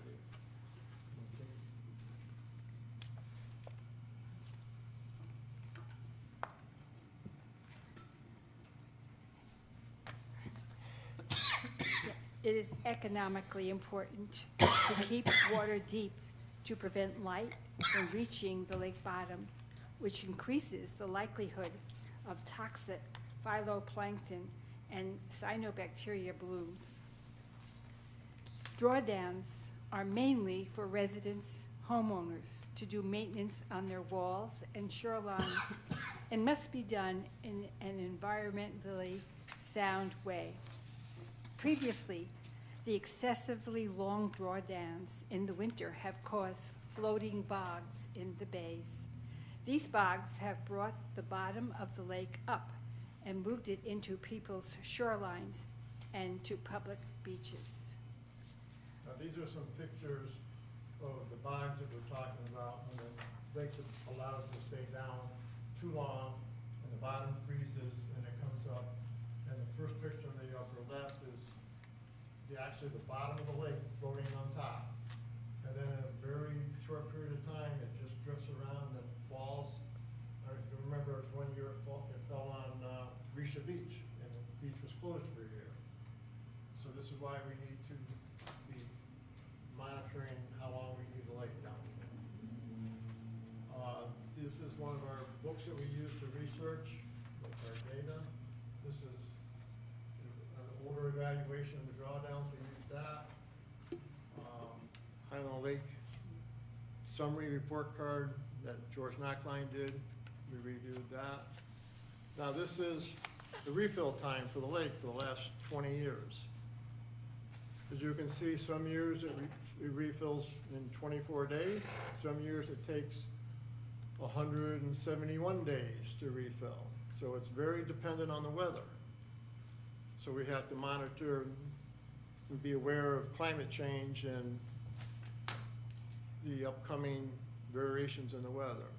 It is economically important to keep water deep to prevent light from reaching the lake bottom, which increases the likelihood of toxic phytoplankton and cyanobacteria blooms. Drawdowns are mainly for residents, homeowners, to do maintenance on their walls and shoreline and must be done in an environmentally sound way. Previously, the excessively long drawdowns in the winter have caused floating bogs in the bays. These bogs have brought the bottom of the lake up and moved it into people's shorelines and to public beaches. Now, these are some pictures of the bogs that we're talking about when the lakes have allowed it to stay down too long and the bottom freezes and it comes up. And the first picture on the upper left is actually the bottom of the lake floating on top. And then in a very short period of time, it just drifts around and falls. If you remember, it was one year it fell on Risha Beach, and the beach was closed for a year. So this is why we need to be monitoring how long we need the lake down. This is one of our books that we use to research with our data. This is an older evaluation of the drawdowns. We use that. Highland Lake summary report card that George Knockline did. We reviewed that. Now this is the refill time for the lake for the last 20 years. As you can see, some years it refills in 24 days. Some years it takes 171 days to refill. So it's very dependent on the weather. So we have to monitor and be aware of climate change and the upcoming variations in the weather.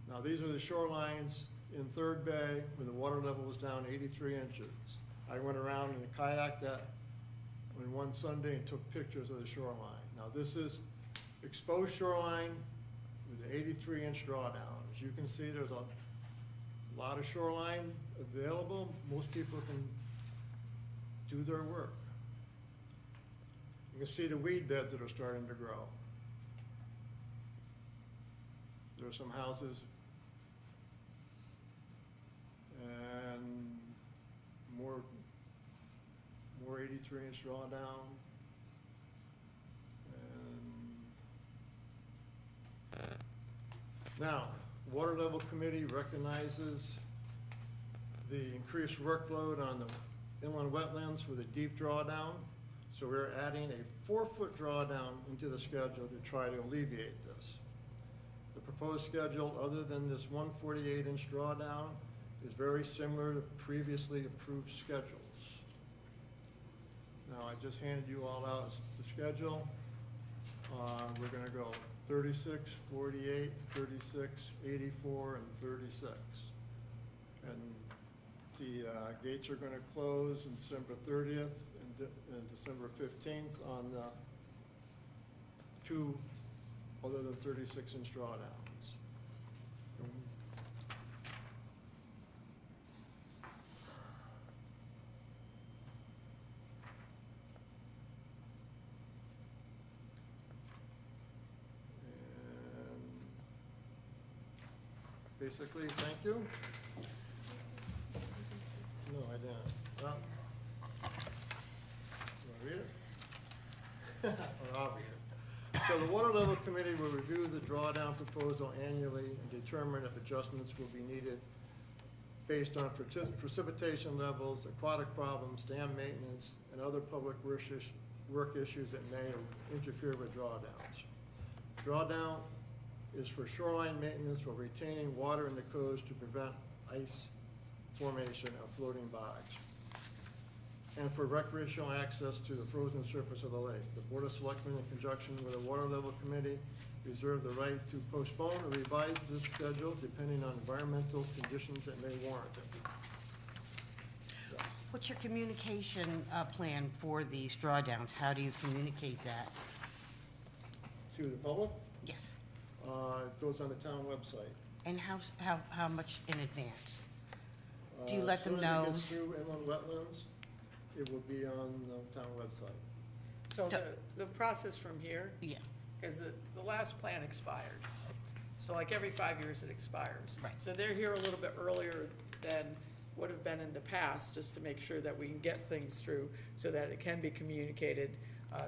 Now these are the shorelines in Third Bay when the water level was down 83 inches. I went around and kayaked that on one Sunday and took pictures of the shoreline. Now this is exposed shoreline with an 83-inch drawdown. As you can see, there's a lot of shoreline available. Most people can do their work. You can see the weed beds that are starting to grow. There are some houses and more 83-inch drawdown. And now, Water Level Committee recognizes the increased workload on the inland wetlands with a deep drawdown. So we're adding a 4-foot drawdown into the schedule to try to alleviate this. The proposed schedule, other than this 148-inch drawdown, is very similar to previously approved schedules. Now, I just handed you all out the schedule. We're going to go 36, 48, 36, 84, and 36. And the gates are going to close on December 30th and December 15th on the 2 other than 36-inch drawdowns. basically, thank you. No, I didn't. Well, you wanna read it? Or I'll read it. So the Water Level Committee will review the drawdown proposal annually and determine if adjustments will be needed based on precipitation levels, aquatic problems, dam maintenance, and other public work issues that may interfere with drawdowns. Drawdown is for shoreline maintenance while retaining water in the coast to prevent ice formation of floating bogs, and for recreational access to the frozen surface of the lake. The Board of Selectmen, in conjunction with the Water Level Committee, reserve the right to postpone or revise this schedule depending on environmental conditions that may warrant it. What's your communication plan for these drawdowns? How do you communicate that? To the public, Yes. it goes on the town website. And how much in advance? Do you let them As know? soon as it gets through inland wetlands, it will be on the town website. So the process from here, Yeah, because the last plan expired. So like every 5 years it expires. Right. So they're here a little bit earlier than would have been in the past, just to make sure that we can get things through so that it can be communicated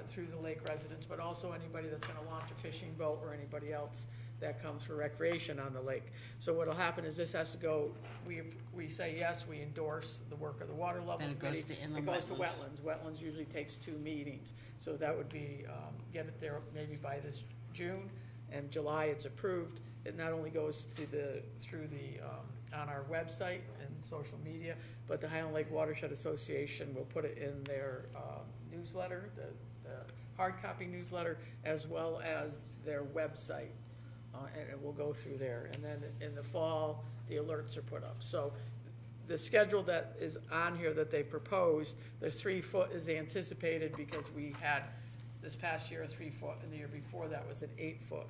through the lake residents, but also anybody that's gonna launch a fishing boat or anybody else that comes for recreation on the lake. So what'll happen is this has to go, we say yes, we endorse the work of the Water Level And it goes Committee. to inland It goes to wetlands. wetlands. Wetlands usually takes 2 meetings. So that would be, get it there maybe by this June, and July it's approved. It not only goes to through the, on our website and social media, but the Highland Lake Watershed Association will put it in their newsletter, the hard copy newsletter, as well as their website. And it will go through there. And then in the fall, the alerts are put up. So the schedule that is on here that they proposed, the 3 foot is anticipated because we had this past year a 3 foot, and the year before that was an 8 foot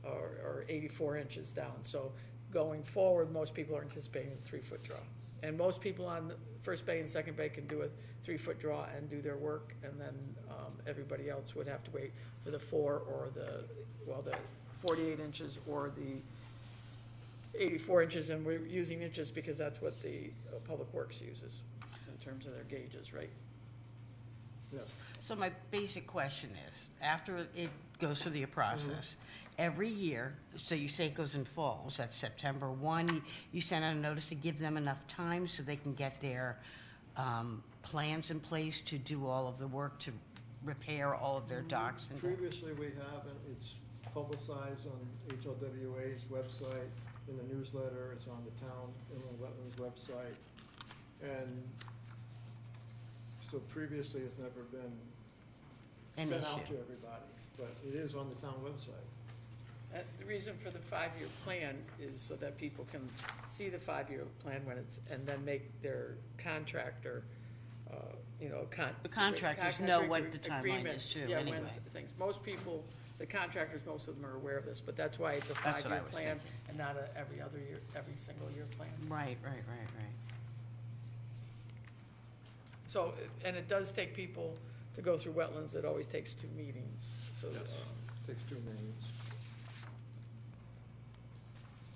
or 84 inches down. So going forward, most people are anticipating a 3 foot draw. And most people on the first bay and second bay can do a 3 foot draw and do their work, and then everybody else would have to wait for the 4 or the 48 inches or the 84 inches, and we're using inches because that's what the Public Works uses in terms of their gauges, right? Yes. so my basic question is, after it goes through the process, every year, so you say it goes in fall, so that's September 1, you send out a notice to give them enough time so they can get their plans in place to do all of the work to repair all of their docks and. Previously, we haven't. It's publicized on HLWA's website, in the newsletter, it's on the town inland wetlands website. And so previously, it's never been An sent out issue. to everybody, but it is on the town website. The reason for the 5-year plan is so that people can see the 5-year plan when it's, and then make their contractor, The contractors know what the timeline agreements, is too, yeah, when anyway. things, most people, the contractors, most of them are aware of this, but that's why it's a That's what I 5-year was plan thinking. and not a every other year, every single year plan. Right. So, and it does take people to go through wetlands, it always takes 2 meetings, so. Yes. Takes 2 minutes.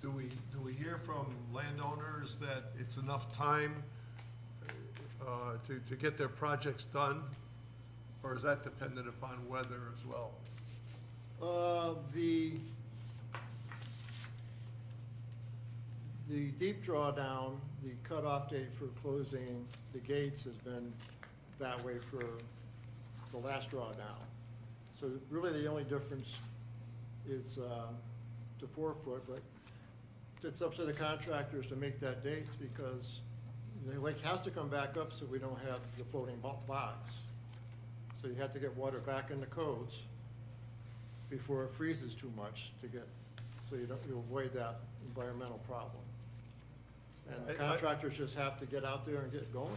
Do we hear from landowners that it's enough time to get their projects done? Or is that dependent upon weather as well? The deep drawdown, the cutoff date for closing the gates has been that way for the last drawdown. So really, the only difference is the 4 foot, but it's up to the contractors to make that date, because the lake has to come back up so we don't have the floating bogs. So you have to get water back in the codes before it freezes too much to get, so you avoid that environmental problem. And the contractors just have to get out there and get going.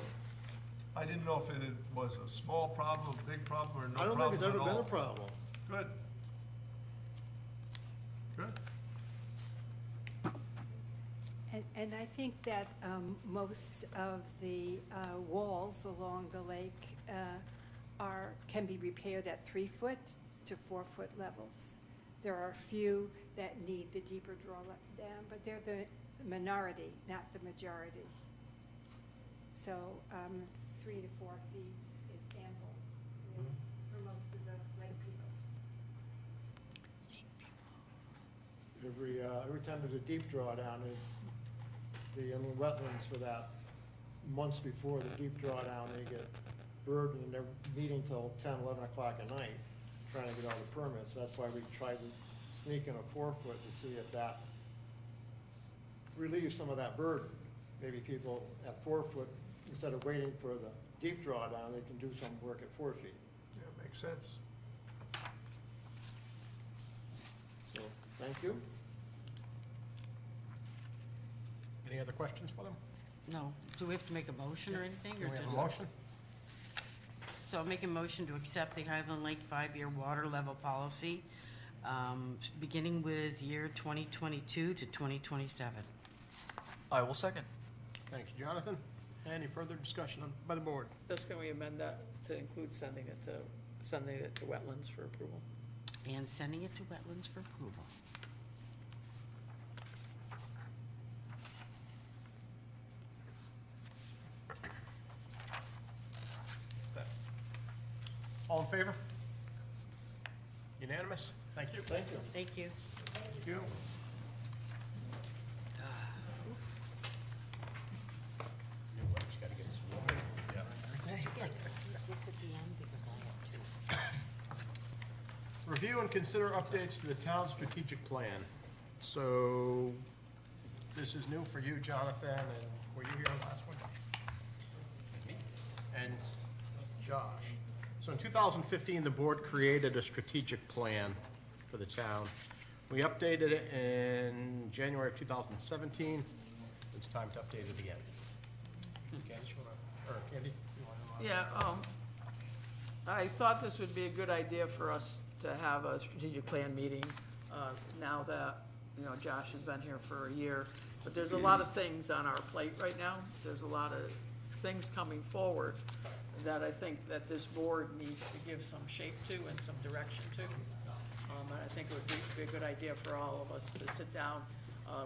I didn't know if it was a small problem, a big problem, or no I don't problem think it's at ever been all. a problem. Good. Good. And I think that most of the walls along the lake can be repaired at 3 foot to 4 foot levels. There are a few that need the deeper drawdown, but they're the minority, not the majority. So 3 to 4 feet is ample for most of the lake people. Every time there's a deep drawdown, the inland wetlands for that, months before the deep drawdown, they get burdened, and they're meeting till 10, 11 o'clock at night, trying to get all the permits. That's why we tried to sneak in a 4-foot to see if that relieves some of that burden. Maybe people at 4 foot, instead of waiting for the deep drawdown, they can do some work at 4 feet. Yeah, makes sense. So, thank you. Any other questions for them? No. Do we have to make a motion or anything? Can or we have just- a motion? So I'll make a motion to accept the Highland Lake 5-year water level policy, beginning with year 2022 to 2027. I will second. Thank you, Jonathan. Any further discussion by the board? Just can we amend that to include sending it to wetlands for approval? And sending it to wetlands for approval. All in favor? Unanimous? Thank you. Thank you. Thank you. Thank you. This at the end because I have to. Review and consider updates to the town strategic plan. So, this is new for you, Jonathan, and were you here last one? And Josh. So in 2015, the board created a strategic plan for the town. We updated it in January of 2017. It's time to update it again. Candy, Candy? You wanna- Yeah, I thought this would be a good idea for us to have a strategic plan meeting, now that, Josh has been here for a year. But there's a lot of things on our plate right now. There's a lot of things coming forward that I think that this board needs to give some shape to and some direction to. And I think it would be a good idea for all of us to sit down.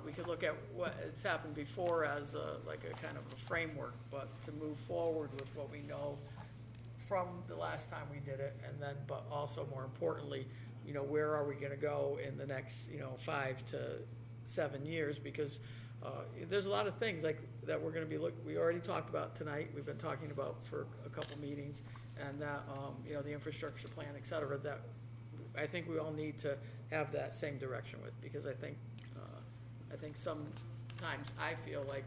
We could look at what has happened before as like a kind of a framework, but to move forward with what we know from the last time we did it, and then, but also more importantly, where are we gonna go in the next, 5 to 7 years? Because there's a lot of things like that we're gonna be we already talked about tonight, we've been talking about for a couple meetings, and that, the infrastructure plan, et cetera, that I think we all need to have that same direction with, because I think sometimes I feel like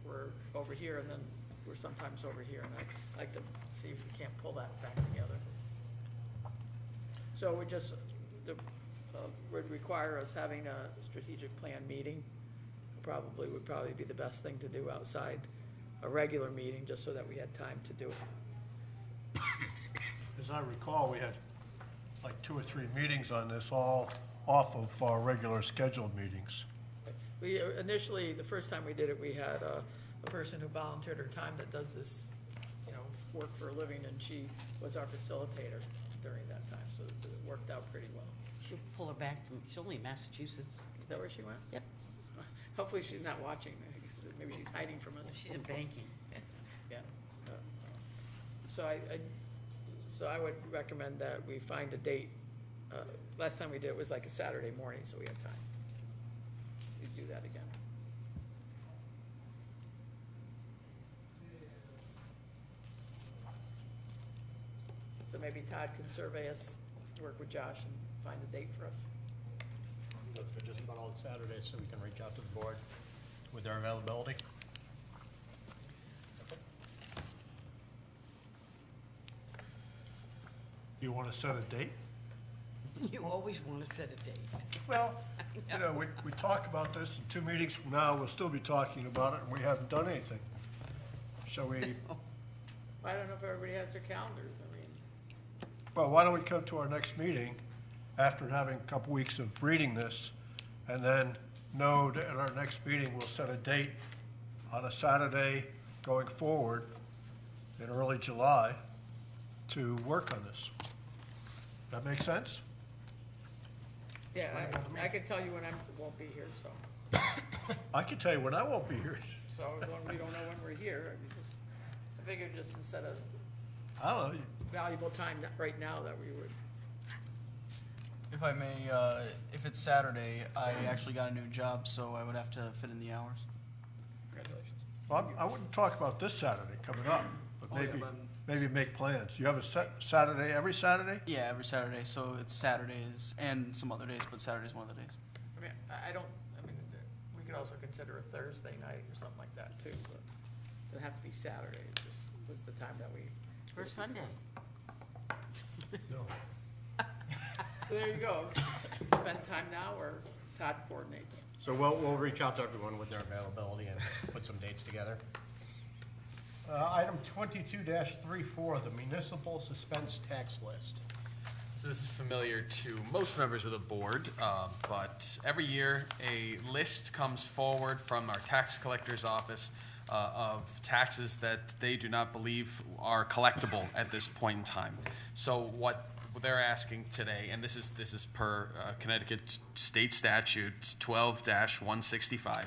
we're over here and then we're sometimes over here, and I'd like to see if we can't pull that back together. So we just, would require us having a strategic plan meeting. Would probably be the best thing to do outside a regular meeting, just so that we had time to do it. As I recall, we had like 2 or 3 meetings on this, all off of our regular scheduled meetings. We initially, the first time we did it, we had a person who volunteered her time that does this, work for a living, and she was our facilitator during that time, so it worked out pretty well. She'll pull her back from, she's only in Massachusetts. Is that where she went? Yep. Hopefully she's not watching, maybe she's hiding from us. She's in banking. Yeah. So I would recommend that we find a date. Last time we did it was like a Saturday morning, so we had time. We'd do that again. So maybe Todd can survey us, work with Josh, and find a date for us. Look for just about all Saturdays, so we can reach out to the board with their availability. You want to set a date? You always want to set a date. Well, we talk about this, and 2 meetings from now, we'll still be talking about it, and we haven't done anything. Shall we, I don't know if everybody has their calendars, well, why don't we come to our next meeting after having a couple weeks of reading this, and then know that at our next meeting, we'll set a date on a Saturday going forward in early July to work on this. That make sense? Yeah, I can tell you when I won't be here, so, I can tell you when I won't be here. so as long as we don't know when we're here, I figured just instead of I don't know. valuable time right now that we would. If I may, if it's Saturday, I actually got a new job, so I would have to fit in the hours. Congratulations. Well, I wouldn't talk about this Saturday coming up, but Oh, yeah, maybe make plans. You have a set Saturday, every Saturday? Yeah, every Saturday, so it's Saturdays and some other days, but Saturday's one of the days. I mean, we could also consider a Thursday night or something like that too, but it doesn't have to be Saturday, it just was the time that we. Or Sunday. No. So there you go, spend time now or Todd coordinates. So we'll reach out to everyone with their availability and put some dates together. Item 22-34, the municipal suspense tax list. So this is familiar to most members of the board, but every year a list comes forward from our tax collector's office of taxes that they do not believe are collectible at this point in time. So what they're asking today, and this is per Connecticut State Statute 12-165.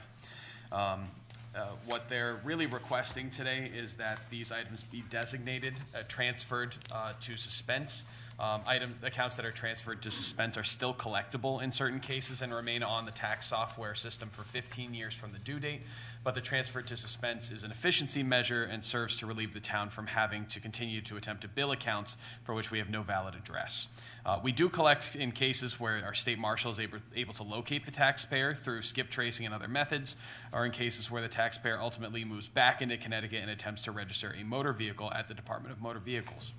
What they're really requesting today is that these items be designated, transferred to suspense. Accounts that are transferred to suspense are still collectible in certain cases and remain on the tax software system for 15 years from the due date. But the transfer to suspense is an efficiency measure and serves to relieve the town from having to continue to attempt to bill accounts for which we have no valid address. We do collect in cases where our state marshal is able to locate the taxpayer through skip tracing and other methods, or in cases where the taxpayer ultimately moves back into Connecticut and attempts to register a motor vehicle at the Department of Motor Vehicles.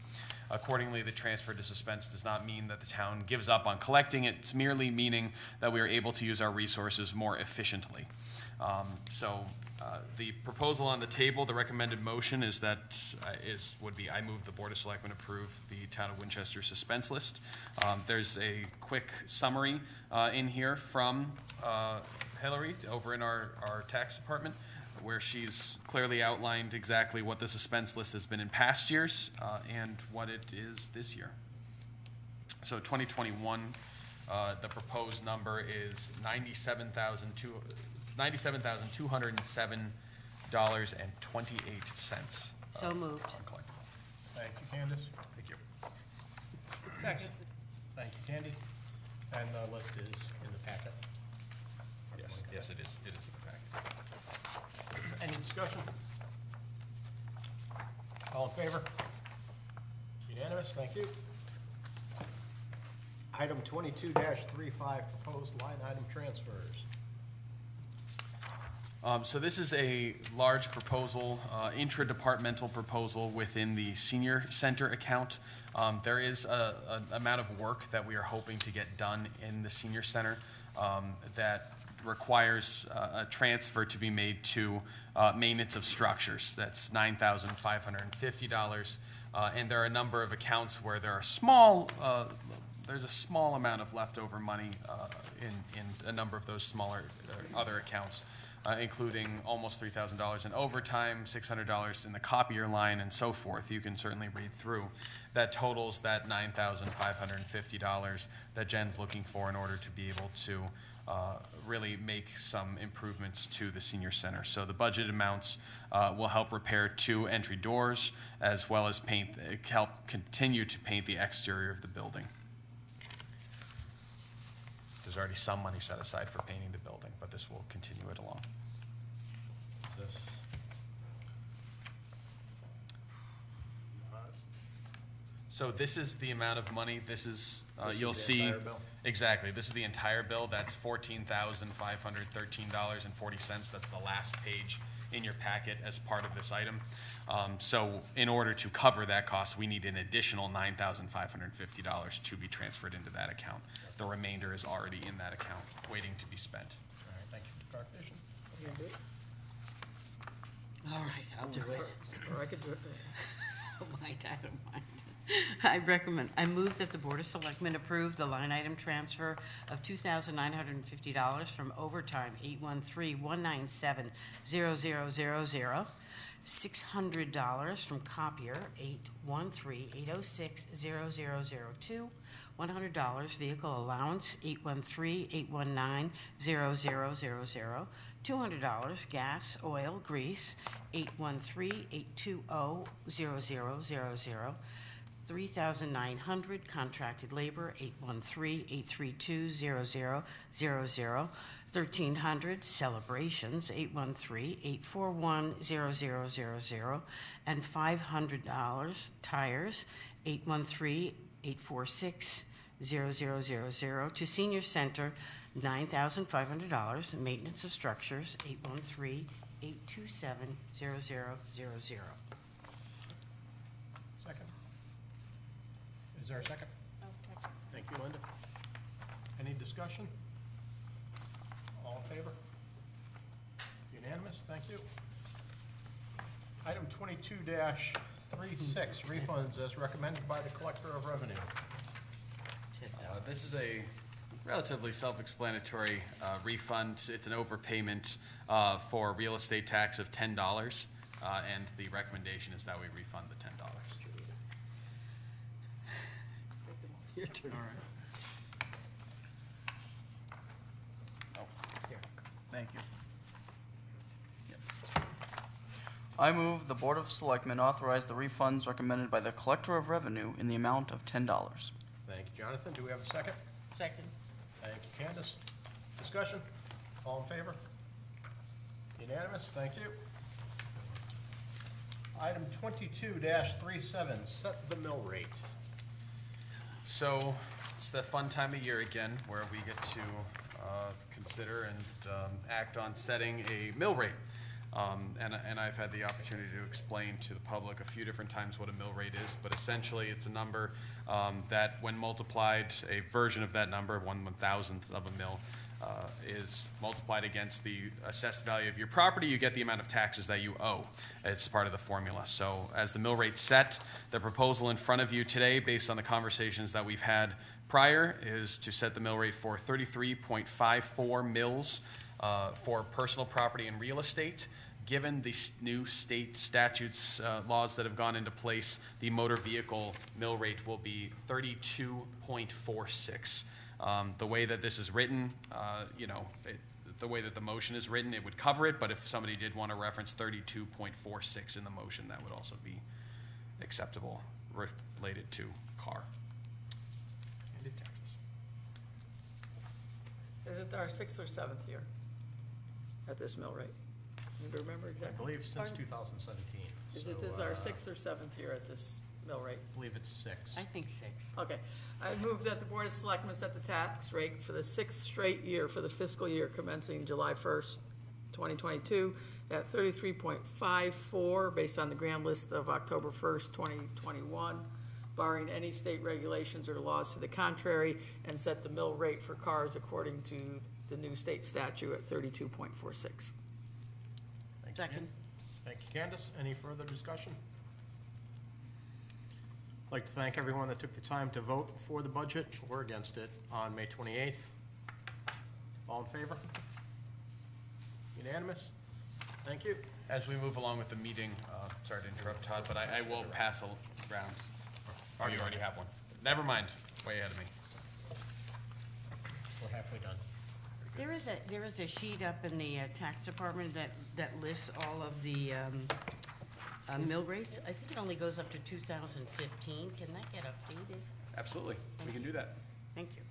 Accordingly, the transfer to suspense does not mean that the town gives up on collecting it. It's merely meaning that we are able to use our resources more efficiently. The proposal on the table, the recommended motion is that I move the Board of Selectmen approve the Town of Winchester suspense list. There's a quick summary in here from Hillary over in our tax department, where she's clearly outlined exactly what the suspense list has been in past years and what it is this year. So 2021, the proposed number is $97,207.28. So moved. Uncollectible. Thank you, Candace. Thank you. Second. Thank you, Candy. And the list is in the packet. Yes, it is. It is in the packet. Any discussion? All in favor? Unanimous, thank you. Item 22-35, proposed line item transfers. So this is a large proposal, intra-departmental proposal within the senior center account. There is an amount of work that we are hoping to get done in the senior center that requires a transfer to be made to maintenance of structures. That's $9,550. And there are a number of accounts where there are there's a small amount of leftover money in a number of those smaller other accounts. Including almost $3,000 in overtime, $600 in the copier line, and so forth. You can certainly read through. That totals that $9,550 that Jen's looking for in order to be able to really make some improvements to the senior center. So the budget amounts will help repair 2 entry doors, as well as help continue to paint the exterior of the building. There's already some money set aside for painting the building, but this will continue it along. So this is the amount of money. This is, you'll see. Entire bill? Exactly. This is the entire bill. That's $14,513.40. That's the last page in your packet as part of this item. So in order to cover that cost, we need an additional $9,550 to be transferred into that account. The remainder is already in that account, waiting to be spent. All right, thank you for the clarification. All right, I'll do it. Or I could do it. I don't mind. I move that the Board of Selectmen approve the line item transfer of $2,950 from overtime 813-197-0000, $600 from copier 813-806-0002, $100 vehicle allowance 813-819-0000, $200 gas, oil, grease 813-820-0000, $3,900 contracted labor 813-832-0000, $1,300 celebrations 813-841-0000, and $500 tires 813-846-0000, to senior center $9,500, maintenance of structures 813-827-0000. Second. Is there a second? I'll second. Thank you, Linda. Any discussion? All in favor? Unanimous, thank you. Item 22-36, refunds as recommended by the Collector of Revenue. This is a relatively self-explanatory refund. It's an overpayment for real estate tax of $10, and the recommendation is that we refund the $10. Your turn. All right. Oh, here. Thank you. Yep. I move the Board of Selectmen authorize the refunds recommended by the Collector of Revenue in the amount of $10. Thank you, Jonathan. Do we have a second? Second. Thank you, Candace. Discussion? All in favor? Unanimous, thank you. Item 22-37, set the mill rate. So it's the fun time of year again where we get to consider and act on setting a mill rate. And I've had the opportunity to explain to the public a few different times what a mill rate is, but essentially it's a number that when multiplied, a version of that number, 1/1000th of a mill, is multiplied against the assessed value of your property, you get the amount of taxes that you owe. It's part of the formula. So as the mill rate set, the proposal in front of you today, based on the conversations that we've had prior, is to set the mill rate for 33.54 mills for personal property and real estate. Given the new state statutes, laws that have gone into place, the motor vehicle mill rate will be 32.46. The way that this is written, the way that the motion is written, it would cover it, but if somebody did want to reference 32.46 in the motion, that would also be acceptable related to car and taxes. Is it our 6th or 7th year at this mill rate? You remember I exactly? believe since 2017. Is So, it this our 6th or 7th year at this mill rate? I believe it's 6. I think 6. Okay. I move that the Board of Selectmen set the tax rate for the 6th straight year for the fiscal year commencing July 1st, 2022 at 33.54 based on the grand list of October 1st, 2021, barring any state regulations or laws to the contrary, and set the mill rate for cars according to the new state statute at 32.46. Thank you, Second. Thank you, Candace. Any further discussion? I'd like to thank everyone that took the time to vote for the budget or against it on May 28th. All in favor? Unanimous? Thank you. As we move along with the meeting, sorry to interrupt, Todd, but I will pass around. Oh, you already have one. Never mind, way ahead of me. We're halfway done. There is a sheet up in the tax department that lists all of the mill rates. I think it only goes up to 2015. Can that get updated? Absolutely, we can do that. Thank you.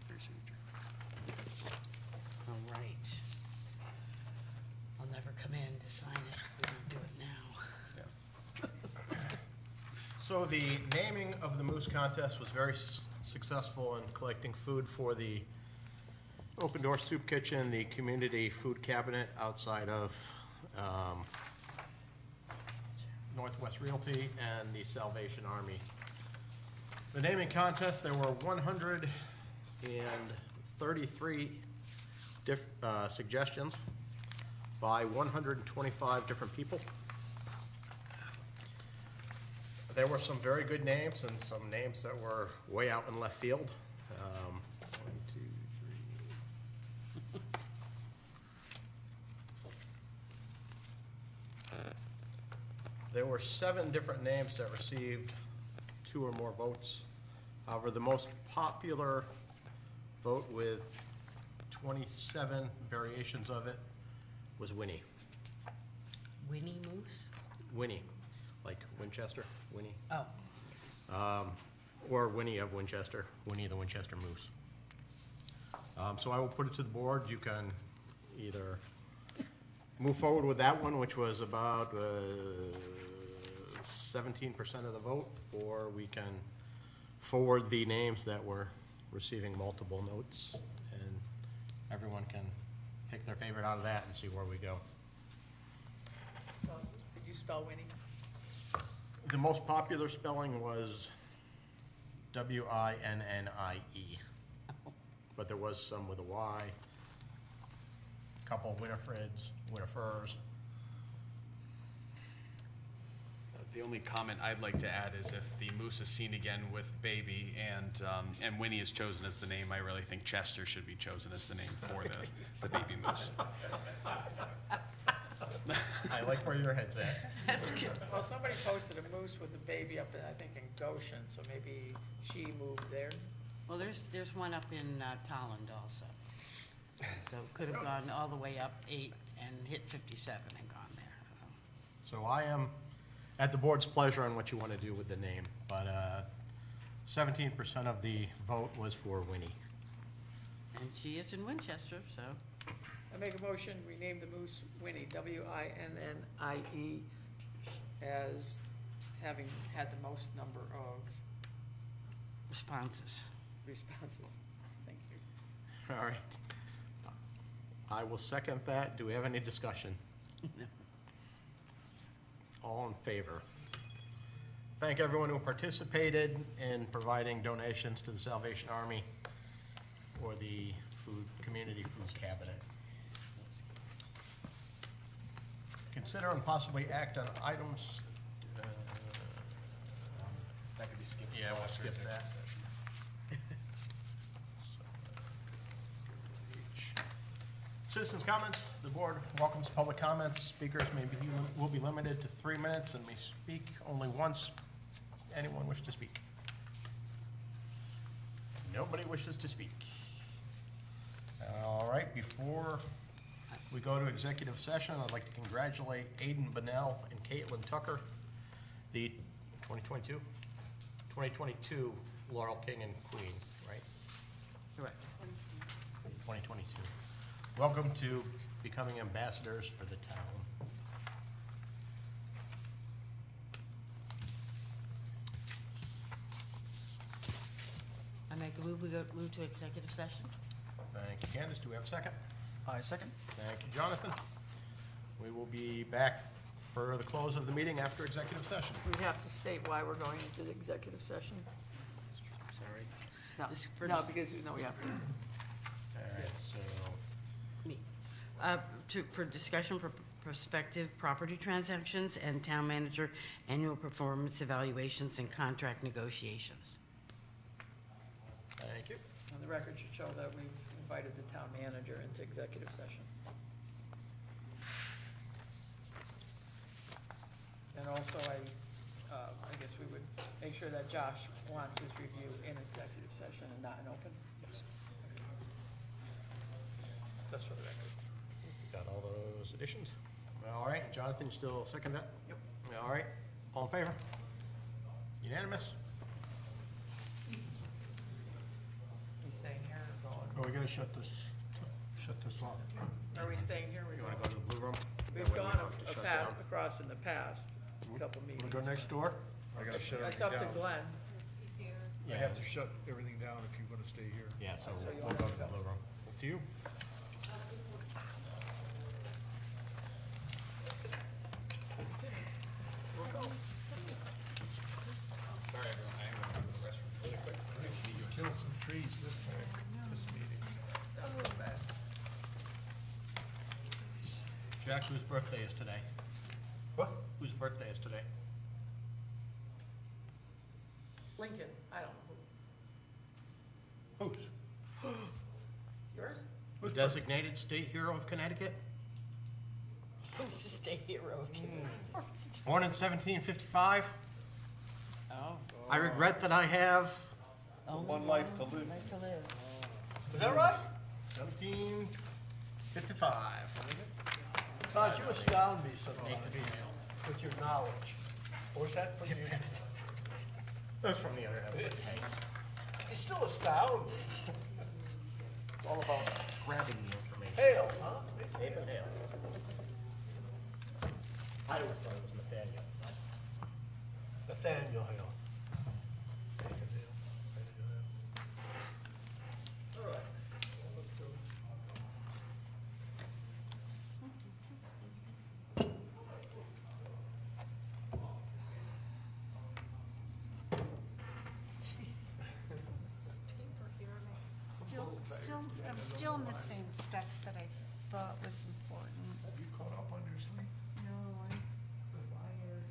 For your signature. All right. I'll never come in to sign it. We don't do it now. Yeah. So the naming of the Moose Contest was very successful in collecting food for the Open Door Soup Kitchen, the Community Food Cabinet outside of Northwest Realty, and the Salvation Army. The naming contest, there were 133 suggestions by 125 different people. There were some very good names and some names that were way out in left field. 1, 2, 3. There were 7 different names that received 2 or more votes. However, the most popular vote with 27 variations of it was Winnie. Winnie Moose? Winnie, like Winchester, Winnie. Oh, Or Winnie of Winchester, Winnie the Winchester Moose. So I will put it to the board. You can either move forward with that one, which was about 17% of the vote, or we can forward the names that were receiving multiple notes, and everyone can pick their favorite out of that and see where we go. Could you spell Winnie? The most popular spelling was Winnie, but there was some with a Y, a couple of Winifreds, Winifers. The only comment I'd like to add is if the moose is seen again with baby and Winnie is chosen as the name, I really think Chester should be chosen as the name for the baby moose. I like where your head's at. Well, somebody posted a moose with a baby up in, I think, in Goshen, so maybe she moved there. well, there's one up in Tolland also. So it could have gone all the way up 8 and hit 57 and gone there. So I am at the board's pleasure on what you want to do with the name, but 17% of the vote was for Winnie. And she is in Winchester, so. I make a motion, we name the moose Winnie, Winnie, as having had the most number of Responses. responses. Thank you. All right. I will second that. Do we have any discussion? No. All in favor? Thank everyone who participated in providing donations to the Salvation Army or the Community Food Cabinet. Consider and possibly act on items. That could be skipped. Yeah, we'll skip that. Citizens' comments. The board welcomes public comments. Speakers will be limited to 3 minutes and may speak only once. Anyone wish to speak? Nobody wishes to speak. All right, before we go to executive session, I'd like to congratulate Aiden Bonnell and Caitlin Tucker, the 2022 Laurel King and Queen, right? Correct. 2022. Welcome to becoming ambassadors for the town. I make a move, we move to executive session. Thank you, Candace. Do we have a second? I second. Thank you, Jonathan. We will be back for the close of the meeting after executive session. We have to state why we're going into the executive session. Sorry. No, This- for no, this- because, no, we have to. All right, so, Me. For discussion for prospective property transactions and town manager annual performance evaluations and contract negotiations. thank you. And the record should show that we've invited the town manager into executive session. And also, I guess we would make sure that Josh wants his review in executive session and not in open. That's for the record. Got all those additions? All right, Jonathan, you still second that? Yep. All right, all in favor? Unanimous? We staying here or going? Oh, we gotta shut this off. Are we staying here? You wanna go to the blue room? We've That way we gone don't have to a shut path down. across in the past, a couple meetings. Wanna go next door? I gotta shut That's everything up to down. Glenn. I have to shut everything down if you're gonna stay here. Yeah, so So you we'll want go us to to the blue room. To you. Sorry, everyone, I am going to the restroom really quick. You killed some trees this meeting. Jack, whose birthday is today? What? Whose birthday is today? Lincoln, I don't know Who's? who. Yours? Designated state hero of Connecticut? Who's the state hero of Connecticut? Born in 1755. Oh. I regret that I have, One life to live. Life to live. is that right? 1755. Todd, you astound me sometimes with your knowledge. Or was that from the internet? That's from the internet. You still astound me. It's all about grabbing the information. Hale, huh? Nathan Hale. I always thought it was Nathaniel. Nathaniel Hale. Nathan Hale. Nathaniel Hale. All right. I'm still missing stuff that I thought was important. Have you caught up on your sleep? No, I'm wired.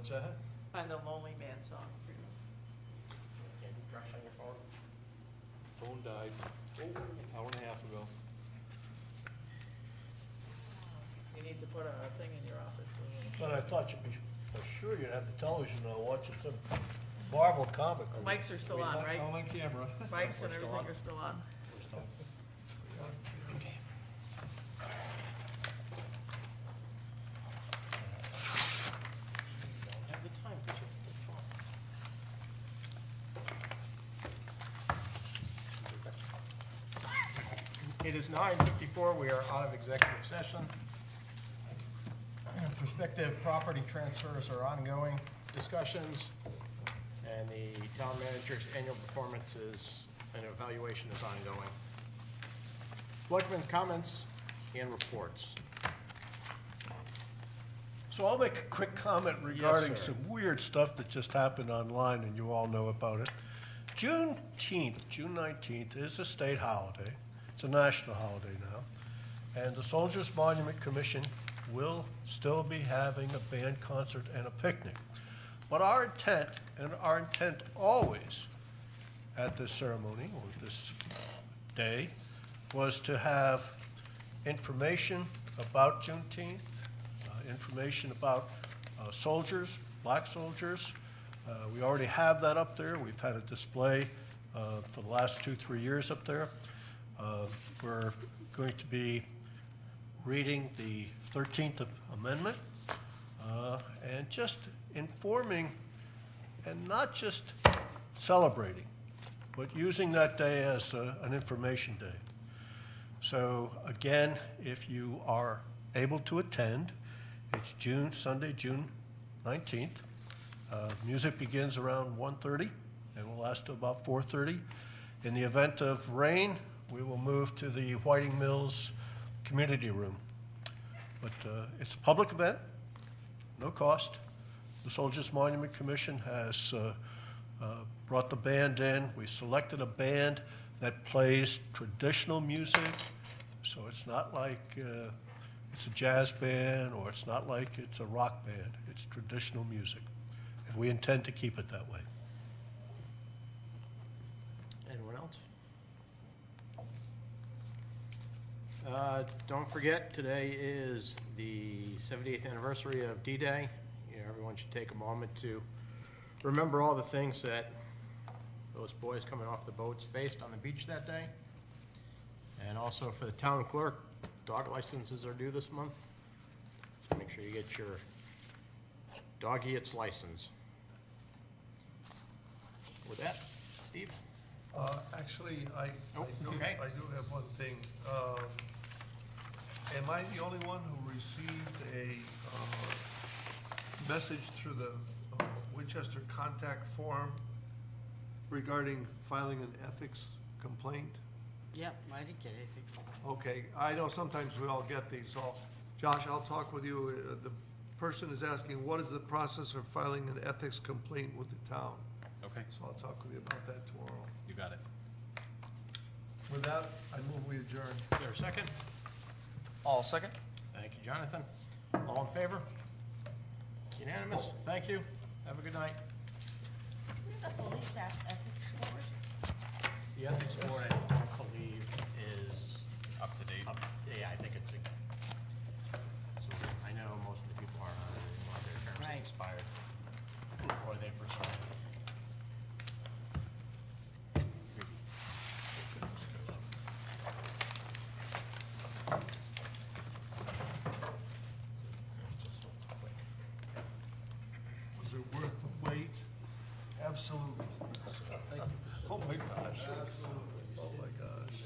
What's that? Find the Lonely Man song. Candy Crush on your phone? Phone died, hour and a half ago. You need to put a thing in your office. But I thought you'd be, for sure you'd have the television on watching some Marvel comic. Mics are still on, right? All on camera. Mics and everything are still on. Have the time, 'cause you're the phone. It is 9:54, we are out of executive session. Prospective property transfers are ongoing discussions, and the town manager's annual performance is, and evaluation is ongoing. Selectmen comments and reports. So I'll make a quick comment regarding sir. some weird stuff that just happened online, and you all know about it. Juneteenth, June 19th, is a state holiday. It's a national holiday now. And the Soldiers Monument Commission will still be having a band concert and a picnic. But our intent always at this ceremony, or this day, was to have information about Juneteenth, information about soldiers, black soldiers. We already have that up there. We've had a display for the last 2-3 years up there. We're going to be reading the 13th Amendment and just informing and not just celebrating, but using that day as an information day. So again, if you are able to attend, it's Sunday, June 19th. Music begins around 1:30 and will last to about 4:30. In the event of rain, we will move to the Whiting Mills Community Room. But it's a public event, no cost. The Soldiers Monument Commission has brought the band in. We selected a band that plays traditional music, so it's not like it's a jazz band, or it's not like it's a rock band. It's traditional music, and we intend to keep it that way. Anyone else? Don't forget, today is the 70th anniversary of D-Day. You know, everyone should take a moment to remember all the things that those boys coming off the boats faced on the beach that day. And also for the town clerk, dog licenses are due this month. So make sure you get your doggy its license. With that, Steve? Actually, I Oh, okay. do have one thing. Am I the only one who received a message through the Winchester contact form regarding filing an ethics complaint? Yep, I didn't get anything. Okay, I know sometimes we all get these, so Josh, I'll talk with you. The person is asking, what is the process for filing an ethics complaint with the town? Okay, So I'll talk with you about that tomorrow. you got it. With that, I move we adjourn. Is there a second? All second? Thank you, Jonathan. All in favor? Unanimous. Thank you. Have a good night. We have a fully staffed ethics board. The ethics board, I don't believe, is Up to date. up. Yeah, I think it's, so I know most of the people aren't on it anymore. Their terms have Right. expired. Or they've resigned. Was it worth the wait? Absolutely. Oh, my gosh. Absolutely. Oh, my gosh.